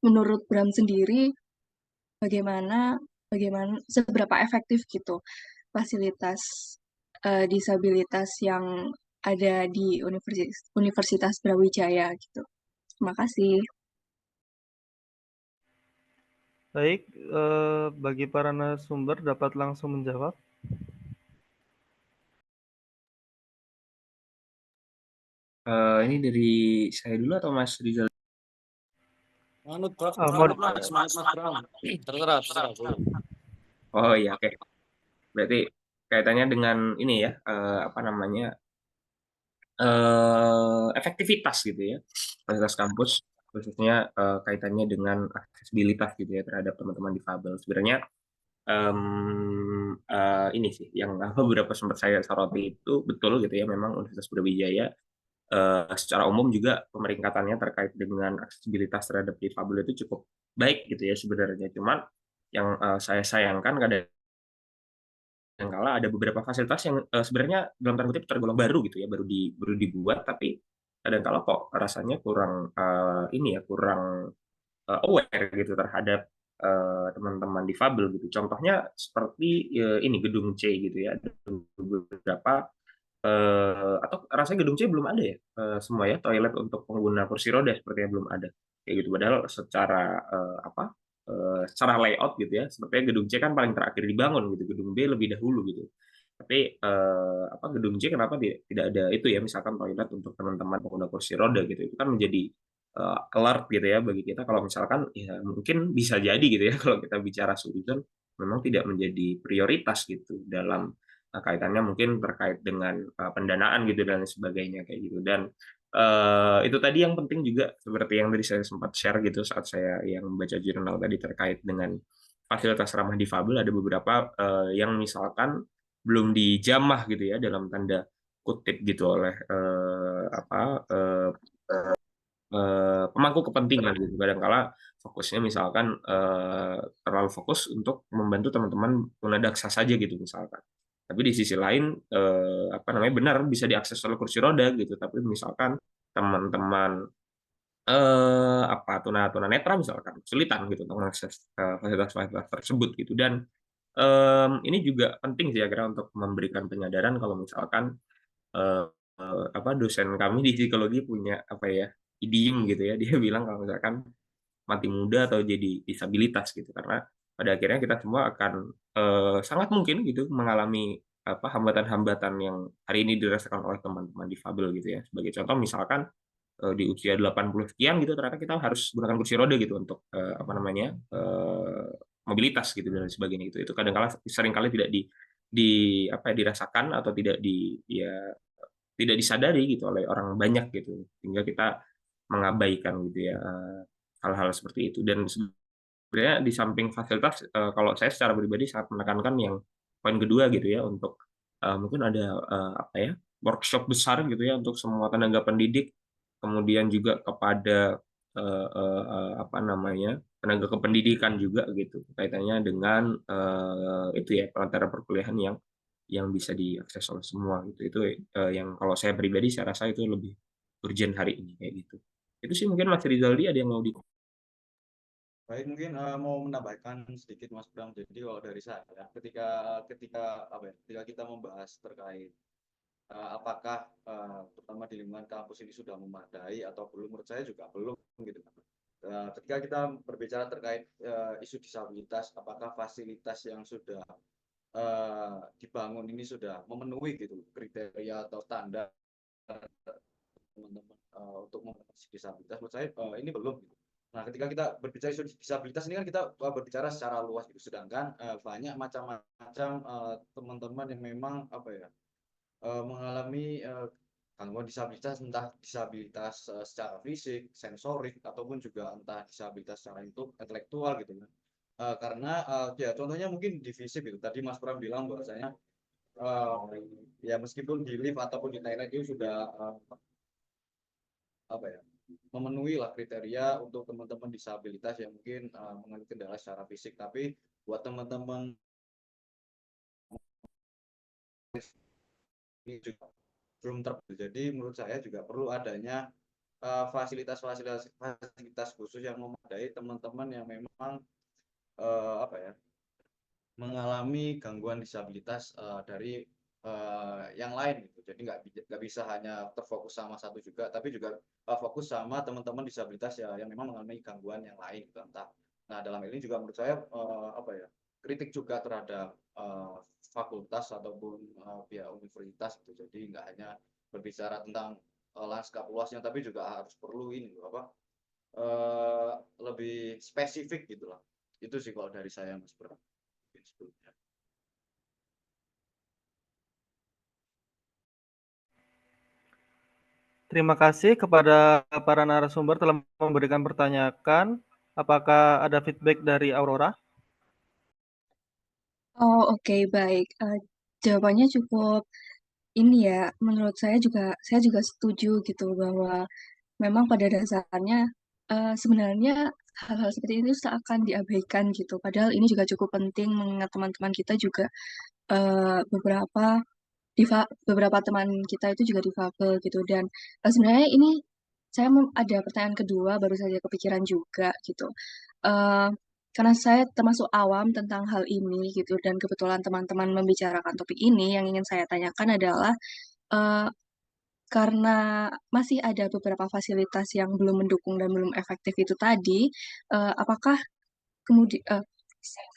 E: menurut Bram sendiri bagaimana bagaimana seberapa efektif gitu fasilitas disabilitas yang ada di Universitas Brawijaya gitu. Terima kasih.
B: Baik, bagi para narasumber dapat langsung menjawab.
D: Ini dari saya dulu atau Mas Rizal?
C: Semangat Mas Bram. Terserah.
D: Oh iya, oke. Berarti kaitannya dengan ini ya, apa namanya, efektivitas gitu ya, fasilitas kampus, khususnya kaitannya dengan aksesibilitas gitu ya terhadap teman-teman difabel. Sebenarnya ini sih yang beberapa sempat saya soroti itu betul gitu ya, memang Universitas Brawijaya secara umum juga pemeringkatannya terkait dengan aksesibilitas terhadap difabel itu cukup baik gitu ya sebenarnya. Cuman yang saya sayangkan kadangkala ada beberapa fasilitas yang sebenarnya dalam tanda kutip tergolong baru gitu ya, baru dibuat, tapi kadangkala kok rasanya kurang kurang aware gitu terhadap teman-teman difabel gitu. Contohnya seperti ini gedung C gitu ya, ada beberapa atau rasanya gedung C belum ada ya semua ya, toilet untuk pengguna kursi roda sepertinya belum ada kayak gitu. Padahal secara secara layout gitu ya, sepertinya gedung C kan paling terakhir dibangun gitu, gedung B lebih dahulu gitu. Tapi gedung C kenapa tidak ada itu ya, misalkan toilet untuk teman-teman pengguna kursi roda gitu, itu kan menjadi alert gitu ya bagi kita kalau misalkan ya mungkin bisa jadi gitu ya kalau kita bicara solution memang tidak menjadi prioritas gitu dalam kaitannya mungkin terkait dengan pendanaan gitu dan sebagainya kayak gitu. Dan itu tadi yang penting juga seperti yang tadi saya sempat share gitu saat saya yang membaca jurnal tadi terkait dengan fasilitas ramah difabel, ada beberapa yang misalkan belum dijamah gitu ya dalam tanda kutip gitu oleh pemangku kepentingan gitu. Kadangkala fokusnya misalkan terlalu fokus untuk membantu teman-teman tunadaksa saja gitu misalkan. Tapi di sisi lain benar bisa diakses oleh kursi roda gitu. Tapi misalkan teman-teman tuna netra misalkan kesulitan gitu untuk mengakses fasilitas-fasilitas tersebut gitu. Dan ini juga penting sih akhirnya untuk memberikan penyadaran kalau misalkan dosen kami di psikologi punya idiom gitu ya, dia bilang kalau misalkan mati muda atau jadi disabilitas gitu, karena pada akhirnya kita semua akan sangat mungkin gitu mengalami hambatan-hambatan yang hari ini dirasakan oleh teman-teman difabel gitu ya. Sebagai contoh misalkan di usia 80 sekian gitu ternyata kita harus gunakan kursi roda gitu untuk mobilitas gitu dan sebagainya gitu. Itu kadang-kala seringkali tidak dirasakan atau tidak disadari gitu oleh orang banyak gitu. Sehingga kita mengabaikan gitu ya hal-hal seperti itu. Dan sebenarnya di samping fasilitas, kalau saya secara pribadi sangat menekankan yang poin kedua gitu ya, untuk mungkin ada workshop besar gitu ya untuk semua tenaga pendidik, kemudian juga kepada tenaga kependidikan juga gitu, kaitannya dengan itu ya pelantara perkuliahan yang bisa diakses oleh semua gitu. Itu yang kalau saya pribadi saya rasa itu lebih urgent hari ini kayak gitu. Itu sih mungkin Mas Rizaldi ada yang mau di.
C: Baik, mungkin mau menambahkan sedikit Mas Bram. Jadi kalau dari saya, ketika ketika kita membahas terkait apakah terutama di lingkungan kampus ini sudah memadai atau belum, menurut saya juga belum gitu kan. Ketika kita berbicara terkait isu disabilitas, apakah fasilitas yang sudah dibangun ini sudah memenuhi gitu kriteria atau standar teman-teman untuk mengatasi disabilitas, menurut saya ini belum gitu. Nah, ketika kita berbicara isu disabilitas ini kan kita berbicara secara luas gitu, sedangkan banyak macam-macam teman-teman yang memang mengalami gangguan disabilitas, entah disabilitas secara fisik, sensorik, ataupun juga entah disabilitas secara intelektual gitu kan. Karena ya contohnya mungkin di fisik gitu. Tadi Mas Pram bilang bahwasanya ya meskipun di lift ataupun di toilet itu sudah memenuhi lah kriteria untuk teman-teman disabilitas yang mungkin mengalami kendala secara fisik, tapi buat teman-teman ini juga belum terpenuhi. Jadi menurut saya juga perlu adanya fasilitas khusus yang memadai teman-teman yang memang mengalami gangguan disabilitas dari yang lain gitu. Jadi nggak bisa hanya terfokus sama satu juga, tapi juga fokus sama teman-teman disabilitas yang memang mengalami gangguan yang lain gitu. Entah. Nah, dalam ini juga menurut saya kritik juga terhadap fakultas ataupun pihak universitas gitu. Jadi nggak hanya berbicara tentang lanskap luasnya, tapi juga harus perlu ini lebih spesifik gitulah. Itu sih kalau dari saya Mas Bro. Sebelumnya.
B: Terima kasih kepada para narasumber telah memberikan pertanyaan. Apakah ada feedback dari Aurora?
E: Oh, oke, baik. Jawabannya cukup ini ya, menurut saya juga setuju gitu bahwa memang pada dasarnya sebenarnya hal-hal seperti itu seakan diabaikan gitu. Padahal ini juga cukup penting mengingat teman-teman kita juga beberapa beberapa teman kita itu juga difabel gitu. Dan sebenarnya ini saya ada pertanyaan kedua baru saja kepikiran juga gitu. Eh, karena saya termasuk awam tentang hal ini gitu dan kebetulan teman-teman membicarakan topik ini, yang ingin saya tanyakan adalah eh, karena masih ada beberapa fasilitas yang belum mendukung dan belum efektif itu tadi, apakah kemudian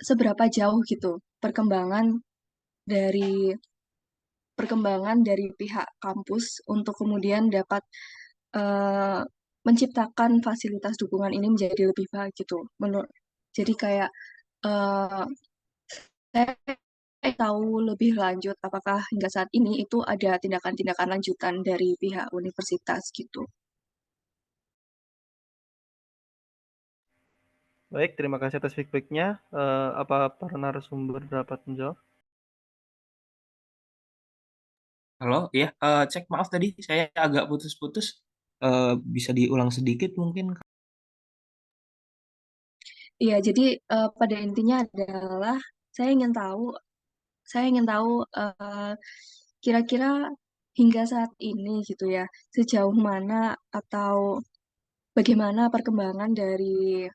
E: seberapa jauh gitu dari perkembangan dari pihak kampus untuk kemudian dapat eh, menciptakan fasilitas dukungan ini menjadi lebih baik gitu. Jadi kayak eh, saya tahu lebih lanjut apakah hingga saat ini itu ada tindakan-tindakan lanjutan dari pihak universitas gitu.
B: Baik, terima kasih atas feedback-nya. Apa para narasumber dapat menjawab?
D: Halo, ya, cek maaf tadi saya agak putus-putus. Bisa diulang sedikit mungkin?
E: Iya, jadi pada intinya adalah saya ingin tahu saya ingin tahu kira-kira hingga saat ini gitu ya, sejauh mana atau bagaimana perkembangan dari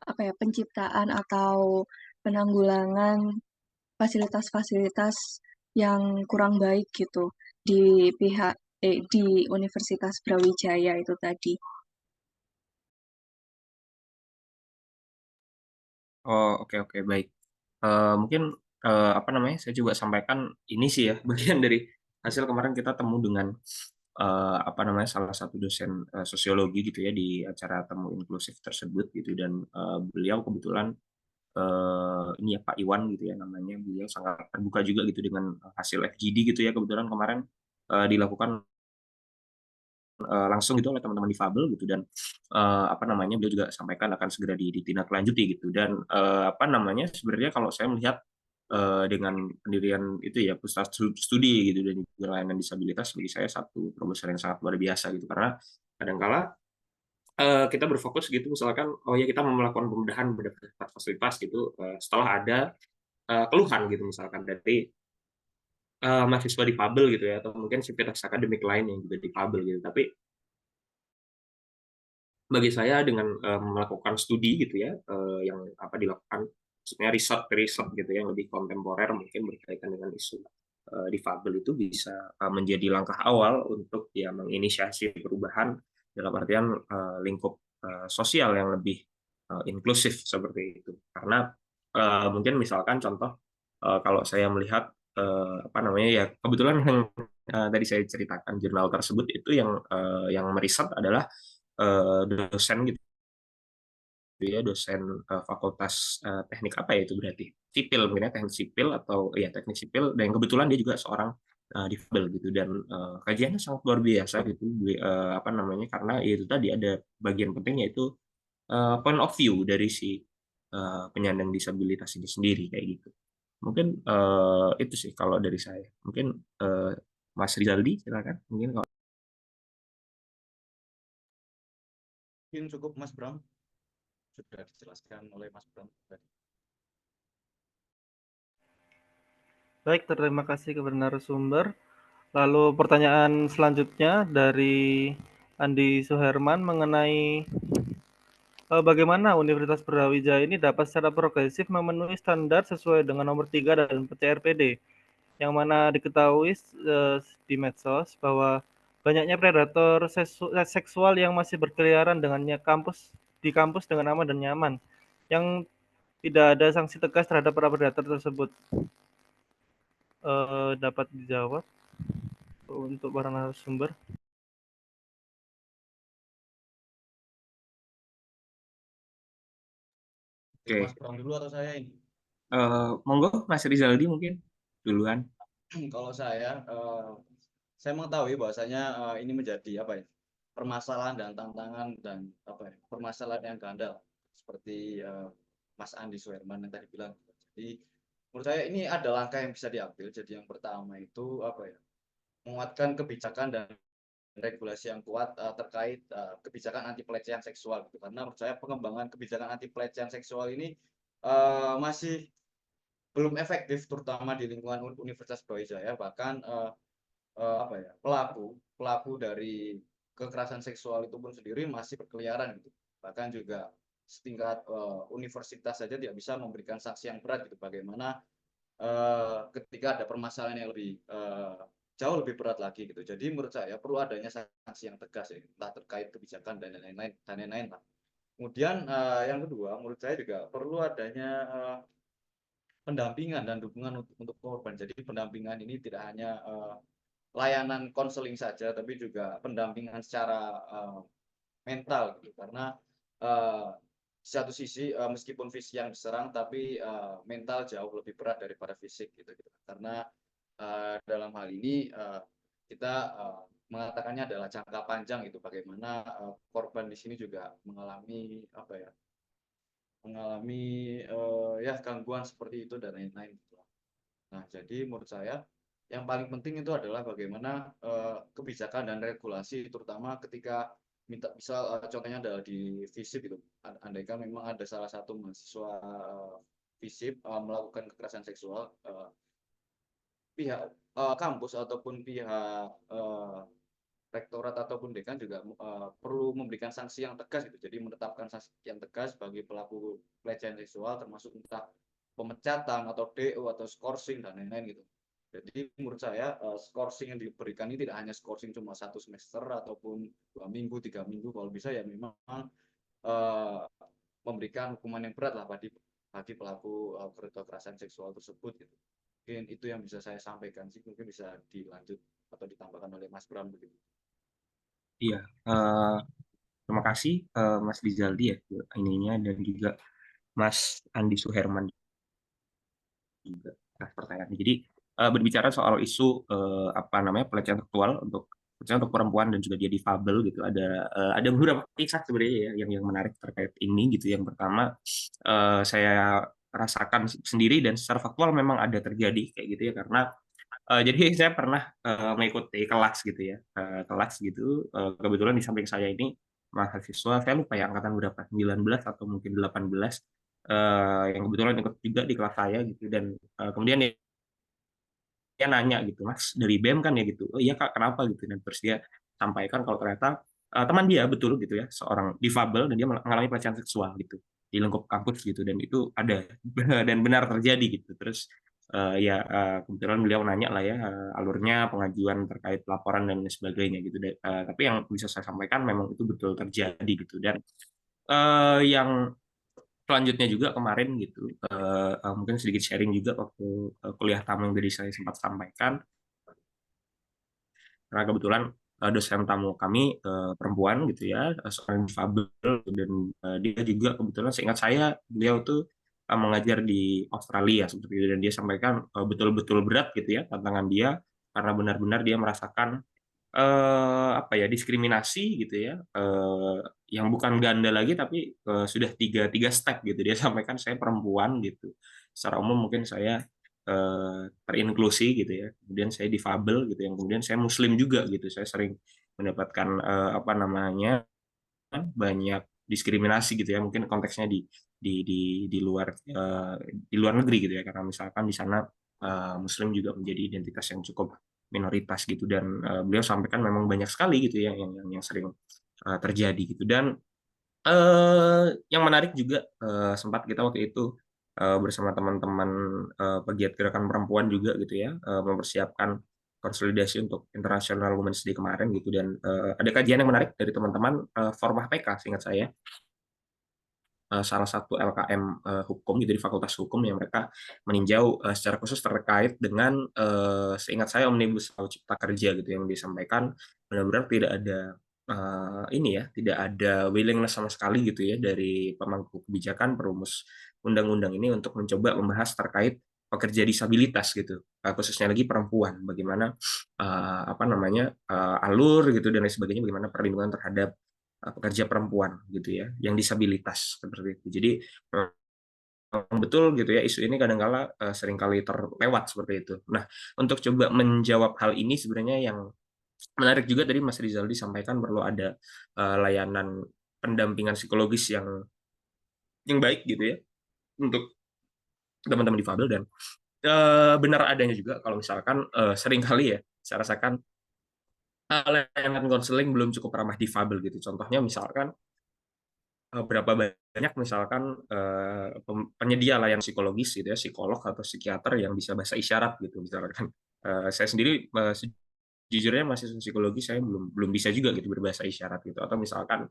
E: penciptaan atau penanggulangan fasilitas-fasilitas yang kurang baik gitu di di Universitas Brawijaya itu tadi.
D: Oh, oke, oke, baik. Mungkin apa namanya, saya juga sampaikan ini sih ya, bagian dari hasil kemarin kita temu dengan apa namanya, salah satu dosen sosiologi gitu ya di acara temu inklusif tersebut gitu, dan beliau kebetulan ini ya Pak Iwan gitu ya namanya, beliau sangat terbuka juga gitu dengan hasil FGD gitu ya, kebetulan kemarin dilakukan langsung gitu oleh teman-teman difabel gitu, dan apa namanya, beliau juga sampaikan akan segera ditindaklanjuti gitu, dan apa namanya, sebenarnya kalau saya melihat dengan pendirian itu ya pusat studi gitu dan juga layanan disabilitas, bagi saya satu terobosan yang sangat luar biasa gitu, karena kadangkala kita berfokus gitu misalkan, oh ya kita mau melakukan pemudahan berdasarkan fasilitas gitu, setelah ada keluhan gitu misalkan dari mahasiswa difabel gitu ya, atau mungkin sivitas akademik lain yang juga difabel gitu. Tapi bagi saya dengan melakukan studi gitu ya, yang apa dilakukan, maksudnya riset riset gitu ya, yang lebih kontemporer mungkin berkaitan dengan isu difabel, itu bisa menjadi langkah awal untuk ya menginisiasi perubahan dalam artian lingkup sosial yang lebih inklusif seperti itu. Karena mungkin misalkan contoh, kalau saya melihat apa namanya ya, kebetulan yang tadi saya ceritakan jurnal tersebut itu yang meriset adalah dosen gitu ya, dosen fakultas teknik apa ya itu berarti sipil, mungkin ya teknik sipil, atau ya teknik sipil, dan kebetulan dia juga seorang difabel gitu, dan kajiannya sangat luar biasa gitu, apa namanya, karena ya itu tadi ada bagian pentingnya itu point of view dari si penyandang disabilitas ini sendiri kayak gitu. Mungkin itu sih kalau dari saya. Mungkin eh, Mas Rizaldi silakan, mungkin kalau
C: Mungkin cukup Mas Bram, sudah dijelaskan oleh Mas Bram tadi.
B: Baik, terima kasih kepada narasumber. Lalu pertanyaan selanjutnya dari Andi Suherman mengenai bagaimana Universitas Brawijaya ini dapat secara progresif memenuhi standar sesuai dengan nomor 3 dan PCRPD, yang mana diketahui di medsos bahwa banyaknya predator seksual yang masih berkeliaran di kampus dengan aman dan nyaman, yang tidak ada sanksi tegas terhadap para predator tersebut. Dapat dijawab untuk para narasumber.
C: Oke, Mas Bram dulu atau saya ini?
D: monggo Mas Rizaldi mungkin duluan.
C: Kalau saya mengetahui bahwasanya ini menjadi apa ya, permasalahan dan tantangan dan apa ya, permasalahan yang ganda seperti Mas Andi Suherman yang tadi bilang. Jadi menurut saya ini ada langkah yang bisa diambil. Jadi yang pertama itu apa ya, menguatkan kebijakan dan regulasi yang kuat terkait kebijakan anti pelecehan seksual gitu. Karena menurut saya pengembangan kebijakan anti pelecehan seksual ini masih belum efektif, terutama di lingkungan Universitas Brawijaya. Bahkan apa ya, pelaku dari kekerasan seksual itu pun sendiri masih berkeliaran gitu. Bahkan juga setingkat universitas saja tidak bisa memberikan sanksi yang berat gitu. Bagaimana ketika ada permasalahan yang jauh lebih berat lagi gitu. Jadi menurut saya perlu adanya sanksi yang tegas ya, entah terkait kebijakan dan lain-lain lah. Kemudian yang kedua, menurut saya juga perlu adanya pendampingan dan dukungan untuk korban. Jadi pendampingan ini tidak hanya layanan konseling saja, tapi juga pendampingan secara mental gitu. Karena di satu sisi meskipun fisik yang diserang, tapi mental jauh lebih berat daripada fisik gitu. Karena dalam hal ini kita mengatakannya adalah jangka panjang itu, bagaimana korban di sini juga mengalami apa ya, ya gangguan seperti itu dan lain-lain gitu. Nah, jadi menurut saya yang paling penting itu adalah bagaimana kebijakan dan regulasi, terutama ketika misal contohnya adalah di FISIP itu. Andaikan memang ada salah satu mahasiswa FISIP melakukan kekerasan seksual, pihak kampus ataupun pihak rektorat ataupun dekan juga perlu memberikan sanksi yang tegas gitu. Jadi menetapkan sanksi yang tegas bagi pelaku pelecehan seksual, termasuk entah pemecatan atau DO atau skorsing dan lain-lain gitu. Jadi menurut saya skorsing yang diberikan ini tidak hanya skorsing cuma 1 semester ataupun 2 minggu, 3 minggu, kalau bisa ya memang memberikan hukuman yang berat lah bagi pelaku kekerasan seksual tersebut gitu. Mungkin itu yang bisa saya sampaikan sih, mungkin bisa dilanjut atau ditambahkan oleh Mas Bram begitu.
D: Iya, terima kasih Mas Rizaldi ya ininya, dan juga Mas Andi Suherman juga atas pertanyaannya. Jadi berbicara soal isu apa namanya pelecehan seksual untuk perempuan dan juga dia difabel gitu, ada beberapa kisah sebenarnya ya yang menarik terkait ini gitu. Yang pertama, saya rasakan sendiri dan secara faktual memang ada terjadi kayak gitu ya, karena jadi saya pernah mengikuti kelas gitu ya, kelas gitu, kebetulan di samping saya ini mahasiswa, saya lupa ya angkatan berapa, 19 atau mungkin 18, yang kebetulan ikut juga di kelas saya gitu. Dan kemudian dia nanya gitu, Mas dari BEM kan ya gitu, oh iya Kak kenapa gitu, dan terus dia sampaikan kalau ternyata teman dia betul gitu ya, seorang difabel, dan dia mengalami pelecehan seksual gitu di lingkup kampus gitu, dan itu ada dan benar terjadi gitu. Terus kebetulan beliau nanya lah ya alurnya pengajuan terkait laporan dan sebagainya gitu. Tapi yang bisa saya sampaikan memang itu betul terjadi gitu. Dan yang selanjutnya juga kemarin gitu, mungkin sedikit sharing juga waktu kuliah tamu yang tadi saya sempat sampaikan, karena kebetulan dosen tamu kami perempuan gitu ya, seorang difabel, dan dia juga kebetulan seingat saya beliau tuh mengajar di Australia seperti itu, dan dia sampaikan betul-betul berat gitu ya tantangan dia, karena benar-benar dia merasakan apa ya, diskriminasi gitu ya, yang bukan ganda lagi tapi sudah tiga step gitu. Dia sampaikan saya perempuan gitu, secara umum mungkin saya terinklusi gitu ya, kemudian saya difabel gitu, yang kemudian saya muslim juga gitu, saya sering mendapatkan apa namanya, banyak diskriminasi gitu ya, mungkin konteksnya di luar negeri gitu ya, karena misalkan di sana muslim juga menjadi identitas yang cukup minoritas gitu. Dan beliau sampaikan memang banyak sekali gitu ya yang sering terjadi gitu. Dan yang menarik juga, sempat kita waktu itu bersama teman-teman pegiat gerakan perempuan juga gitu ya, mempersiapkan konsolidasi untuk International Women's Day kemarin gitu. Dan ada kajian yang menarik dari teman-teman Formah PK seingat saya, salah satu LKM hukum gitu di Fakultas Hukum, yang mereka meninjau secara khusus terkait dengan seingat saya Omnibus Law Cipta Kerja gitu, yang disampaikan benar-benar tidak ada ini ya, tidak ada willingness sama sekali gitu ya dari pemangku kebijakan perumus undang-undang ini untuk mencoba membahas terkait pekerja disabilitas gitu, khususnya lagi perempuan, bagaimana apa namanya, alur gitu dan lain sebagainya, bagaimana perlindungan terhadap pekerja perempuan gitu ya, yang disabilitas seperti itu. Jadi betul gitu ya, isu ini kadang-kala seringkali terlewat seperti itu. Nah, untuk coba menjawab hal ini sebenarnya yang menarik juga tadi Mas Rizaldi sampaikan, perlu ada layanan pendampingan psikologis yang baik gitu ya untuk teman-teman difabel. Dan benar adanya juga kalau misalkan seringkali ya saya rasakan layanan konseling belum cukup ramah difabel gitu. Contohnya misalkan berapa banyak misalkan penyedia layanan psikologis gitu ya, psikolog atau psikiater yang bisa bahasa isyarat gitu misalkan. Saya sendiri sejujurnya mahasiswa psikologi, saya belum bisa juga gitu berbahasa isyarat gitu. Atau misalkan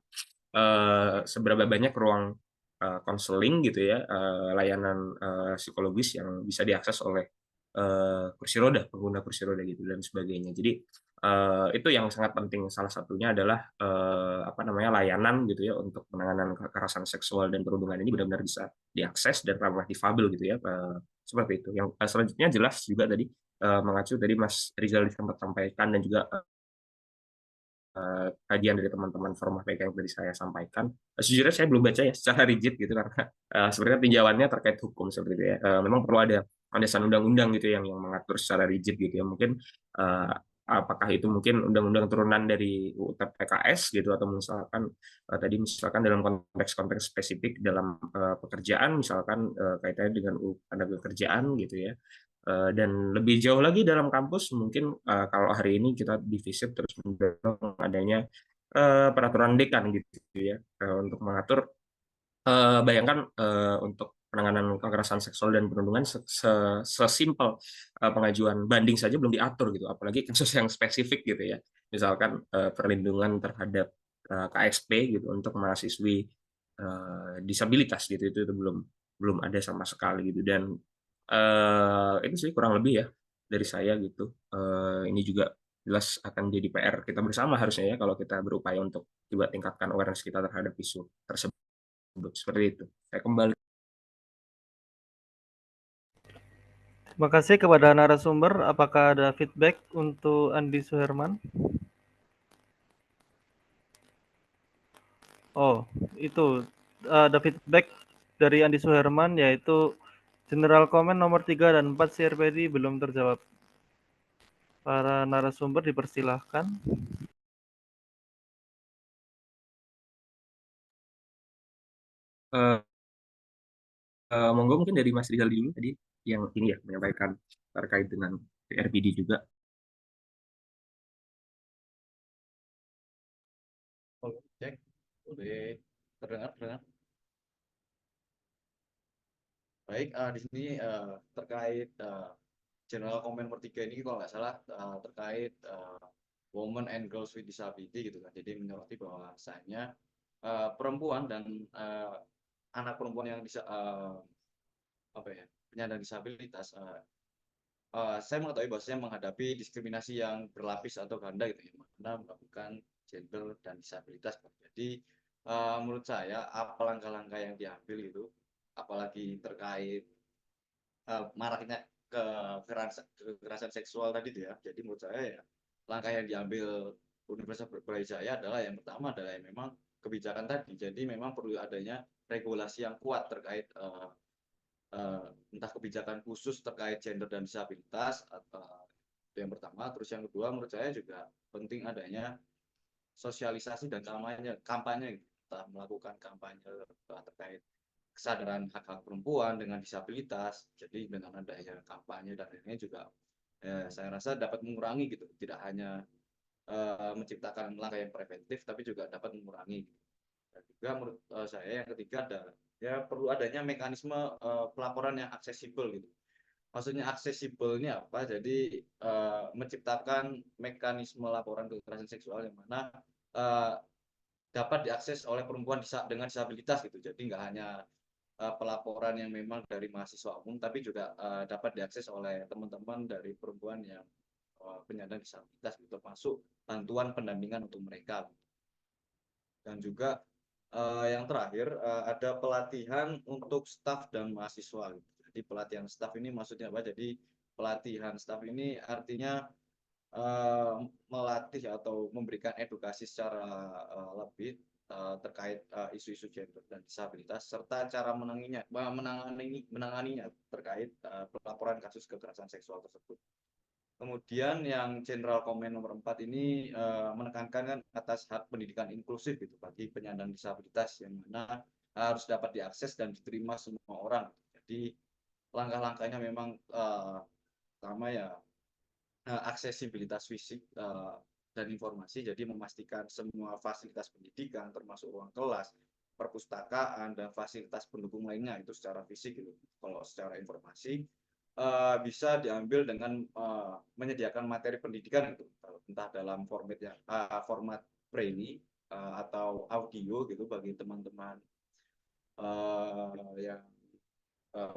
D: seberapa banyak ruang konseling gitu ya, layanan psikologis yang bisa diakses oleh kursi roda, pengguna kursi roda gitu dan sebagainya. Jadi itu yang sangat penting, salah satunya adalah apa namanya, layanan gitu ya untuk penanganan kekerasan seksual dan perundungan ini benar-benar bisa diakses dan ramah difabel gitu ya, seperti itu. Yang selanjutnya jelas juga tadi mengacu tadi Mas Rizal sempat sampaikan, dan juga kajian dari teman-teman Formah PK yang tadi saya sampaikan. Sejujurnya saya belum baca ya secara rigid gitu, karena sebenarnya tinjauannya terkait hukum seperti itu ya. Memang perlu ada landasan undang-undang gitu yang mengatur secara rigid gitu ya. Mungkin apakah itu mungkin undang-undang turunan dari UU TPKS gitu, atau misalkan tadi misalkan dalam konteks-konteks spesifik dalam pekerjaan, misalkan kaitannya dengan UU Tenaga Kerjaan gitu ya. Dan lebih jauh lagi dalam kampus, mungkin kalau hari ini kita divisit terus mendorong adanya peraturan dekan gitu ya, untuk mengatur, bayangkan untuk penanganan kekerasan seksual dan perundungan sesimpel pengajuan banding saja belum diatur gitu, apalagi kasus yang spesifik gitu ya, misalkan perlindungan terhadap KSP gitu untuk mahasiswi disabilitas gitu, itu belum belum ada sama sekali gitu. Dan itu sih kurang lebih ya dari saya gitu. Ini juga jelas akan jadi PR kita bersama harusnya ya kalau kita berupaya untuk juga tingkatkan awareness kita terhadap isu tersebut. Seperti itu. Saya kembali.
B: Terima kasih kepada narasumber. Apakah ada feedback untuk Andi Suherman? Oh, itu ada feedback dari Andi Suherman, yaitu general comment nomor 3 dan 4 CRPD belum terjawab. Para narasumber dipersilahkan.
D: Eh, Monggo mungkin dari Mas Rizal dulu tadi yang ini ya menyampaikan terkait dengan RPD juga.
C: Oke, cek. Boleh terdengar. Baik, di sini terkait general comment nomor 3 ini kalau nggak salah terkait women and girls with disability gitu kan. Jadi menyoroti bahwasanya perempuan dan anak perempuan yang bisa apa ya, penyandang disabilitas saya mengetahui bahwasanya menghadapi diskriminasi yang berlapis atau ganda gitu ya, mana melakukan gender dan disabilitas. Jadi menurut saya apa langkah-langkah yang diambil itu, apalagi terkait maraknya kekerasan seksual tadi itu ya. Jadi menurut saya ya langkah yang diambil Universitas Brawijaya adalah yang pertama adalah memang kebijakan tadi. Jadi memang perlu adanya regulasi yang kuat terkait entah kebijakan khusus terkait gender dan disabilitas atau itu yang pertama. Terus yang kedua menurut saya juga penting adanya sosialisasi dan kampanye kita melakukan kampanye terkait kesadaran hak-hak perempuan dengan disabilitas. Jadi dengan adanya kampanye dan lainnya juga saya rasa dapat mengurangi gitu, tidak hanya menciptakan langkah yang preventif tapi juga dapat mengurangi. Dan juga menurut saya yang ketiga ada ya perlu adanya mekanisme pelaporan yang aksesibel gitu. Maksudnya aksesibel ini apa? Jadi menciptakan mekanisme laporan kekerasan seksual yang mana dapat diakses oleh perempuan dengan disabilitas gitu. Jadi nggak hanya pelaporan yang memang dari mahasiswa umum, tapi juga dapat diakses oleh teman-teman dari perempuan yang penyandang disabilitas, gitu, termasuk bantuan pendampingan untuk mereka. Dan juga yang terakhir ada pelatihan untuk staf dan mahasiswa. Jadi pelatihan staf ini maksudnya apa? Jadi pelatihan staf ini artinya melatih atau memberikan edukasi secara lebih terkait isu-isu gender dan disabilitas serta cara menanganinya terkait pelaporan kasus kekerasan seksual tersebut. Kemudian yang general comment nomor 4 ini menekankan kan atas hak pendidikan inklusif gitu bagi penyandang disabilitas yang mana harus dapat diakses dan diterima semua orang. Jadi langkah-langkahnya memang pertama ya aksesibilitas fisik dan informasi, jadi memastikan semua fasilitas pendidikan termasuk ruang kelas, perpustakaan dan fasilitas pendukung lainnya itu secara fisik gitu. Kalau secara informasi bisa diambil dengan menyediakan materi pendidikan itu entah dalam format braille atau audio gitu bagi teman-teman yang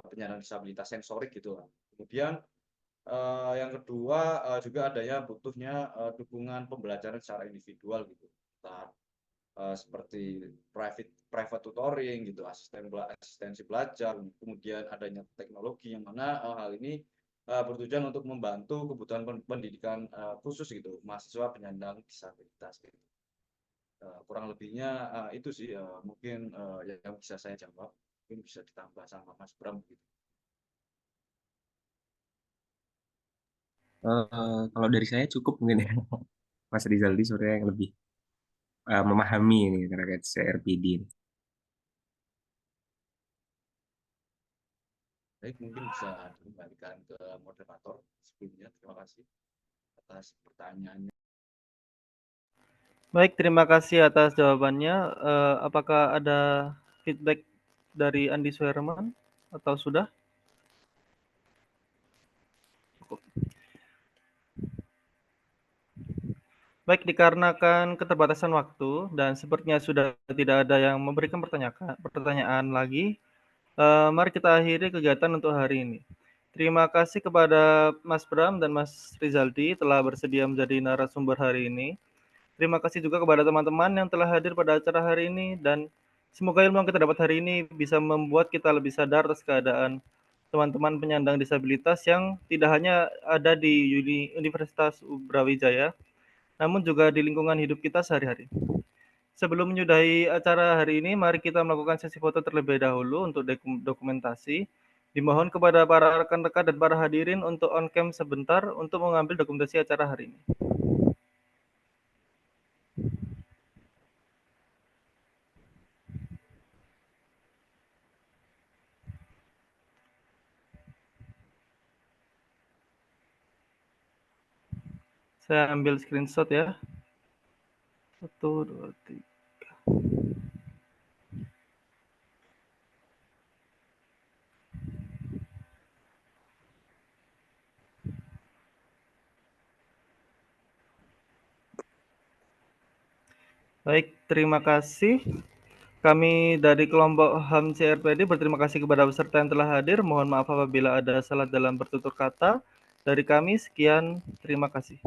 C: penyandang disabilitas sensorik gitu lah. Kemudian yang kedua juga adanya butuhnya dukungan pembelajaran secara individual gitu, entah seperti private tutoring gitu, asistensi belajar, kemudian adanya teknologi yang mana hal ini bertujuan untuk membantu kebutuhan pendidikan khusus gitu mahasiswa penyandang disabilitas gitu. Kurang lebihnya itu sih mungkin yang bisa saya jawab, mungkin bisa ditambah sama Mas Bram gitu.
D: Kalau dari saya cukup mungkin ya. Mas Rizal di sore yang lebih memahami ini terkait CRPD.
C: Baik, mungkin bisa dikembalikan ke moderator sebelumnya. Terima kasih atas pertanyaannya.
B: Baik, terima kasih atas jawabannya. Apakah ada feedback dari Andi Suherman atau sudah? Baik, dikarenakan keterbatasan waktu dan sepertinya sudah tidak ada yang memberikan pertanyaan lagi, Mari kita akhiri kegiatan untuk hari ini. Terima kasih kepada Mas Bram dan Mas Rizaldi telah bersedia menjadi narasumber hari ini. Terima kasih juga kepada teman-teman yang telah hadir pada acara hari ini, dan semoga ilmu yang kita dapat hari ini bisa membuat kita lebih sadar atas keadaan teman-teman penyandang disabilitas yang tidak hanya ada di Universitas Brawijaya, namun juga di lingkungan hidup kita sehari-hari. Sebelum menyudahi acara hari ini, mari kita melakukan sesi foto terlebih dahulu untuk dokumentasi. Dimohon kepada para rekan-rekan dan para hadirin untuk on cam sebentar untuk mengambil dokumentasi acara hari ini. Saya ambil screenshot ya. 1, 2, 3. Baik, terima kasih. Kami dari kelompok HAM CRPD berterima kasih kepada peserta yang telah hadir. Mohon maaf apabila ada salah dalam bertutur kata. Dari kami, sekian, terima kasih.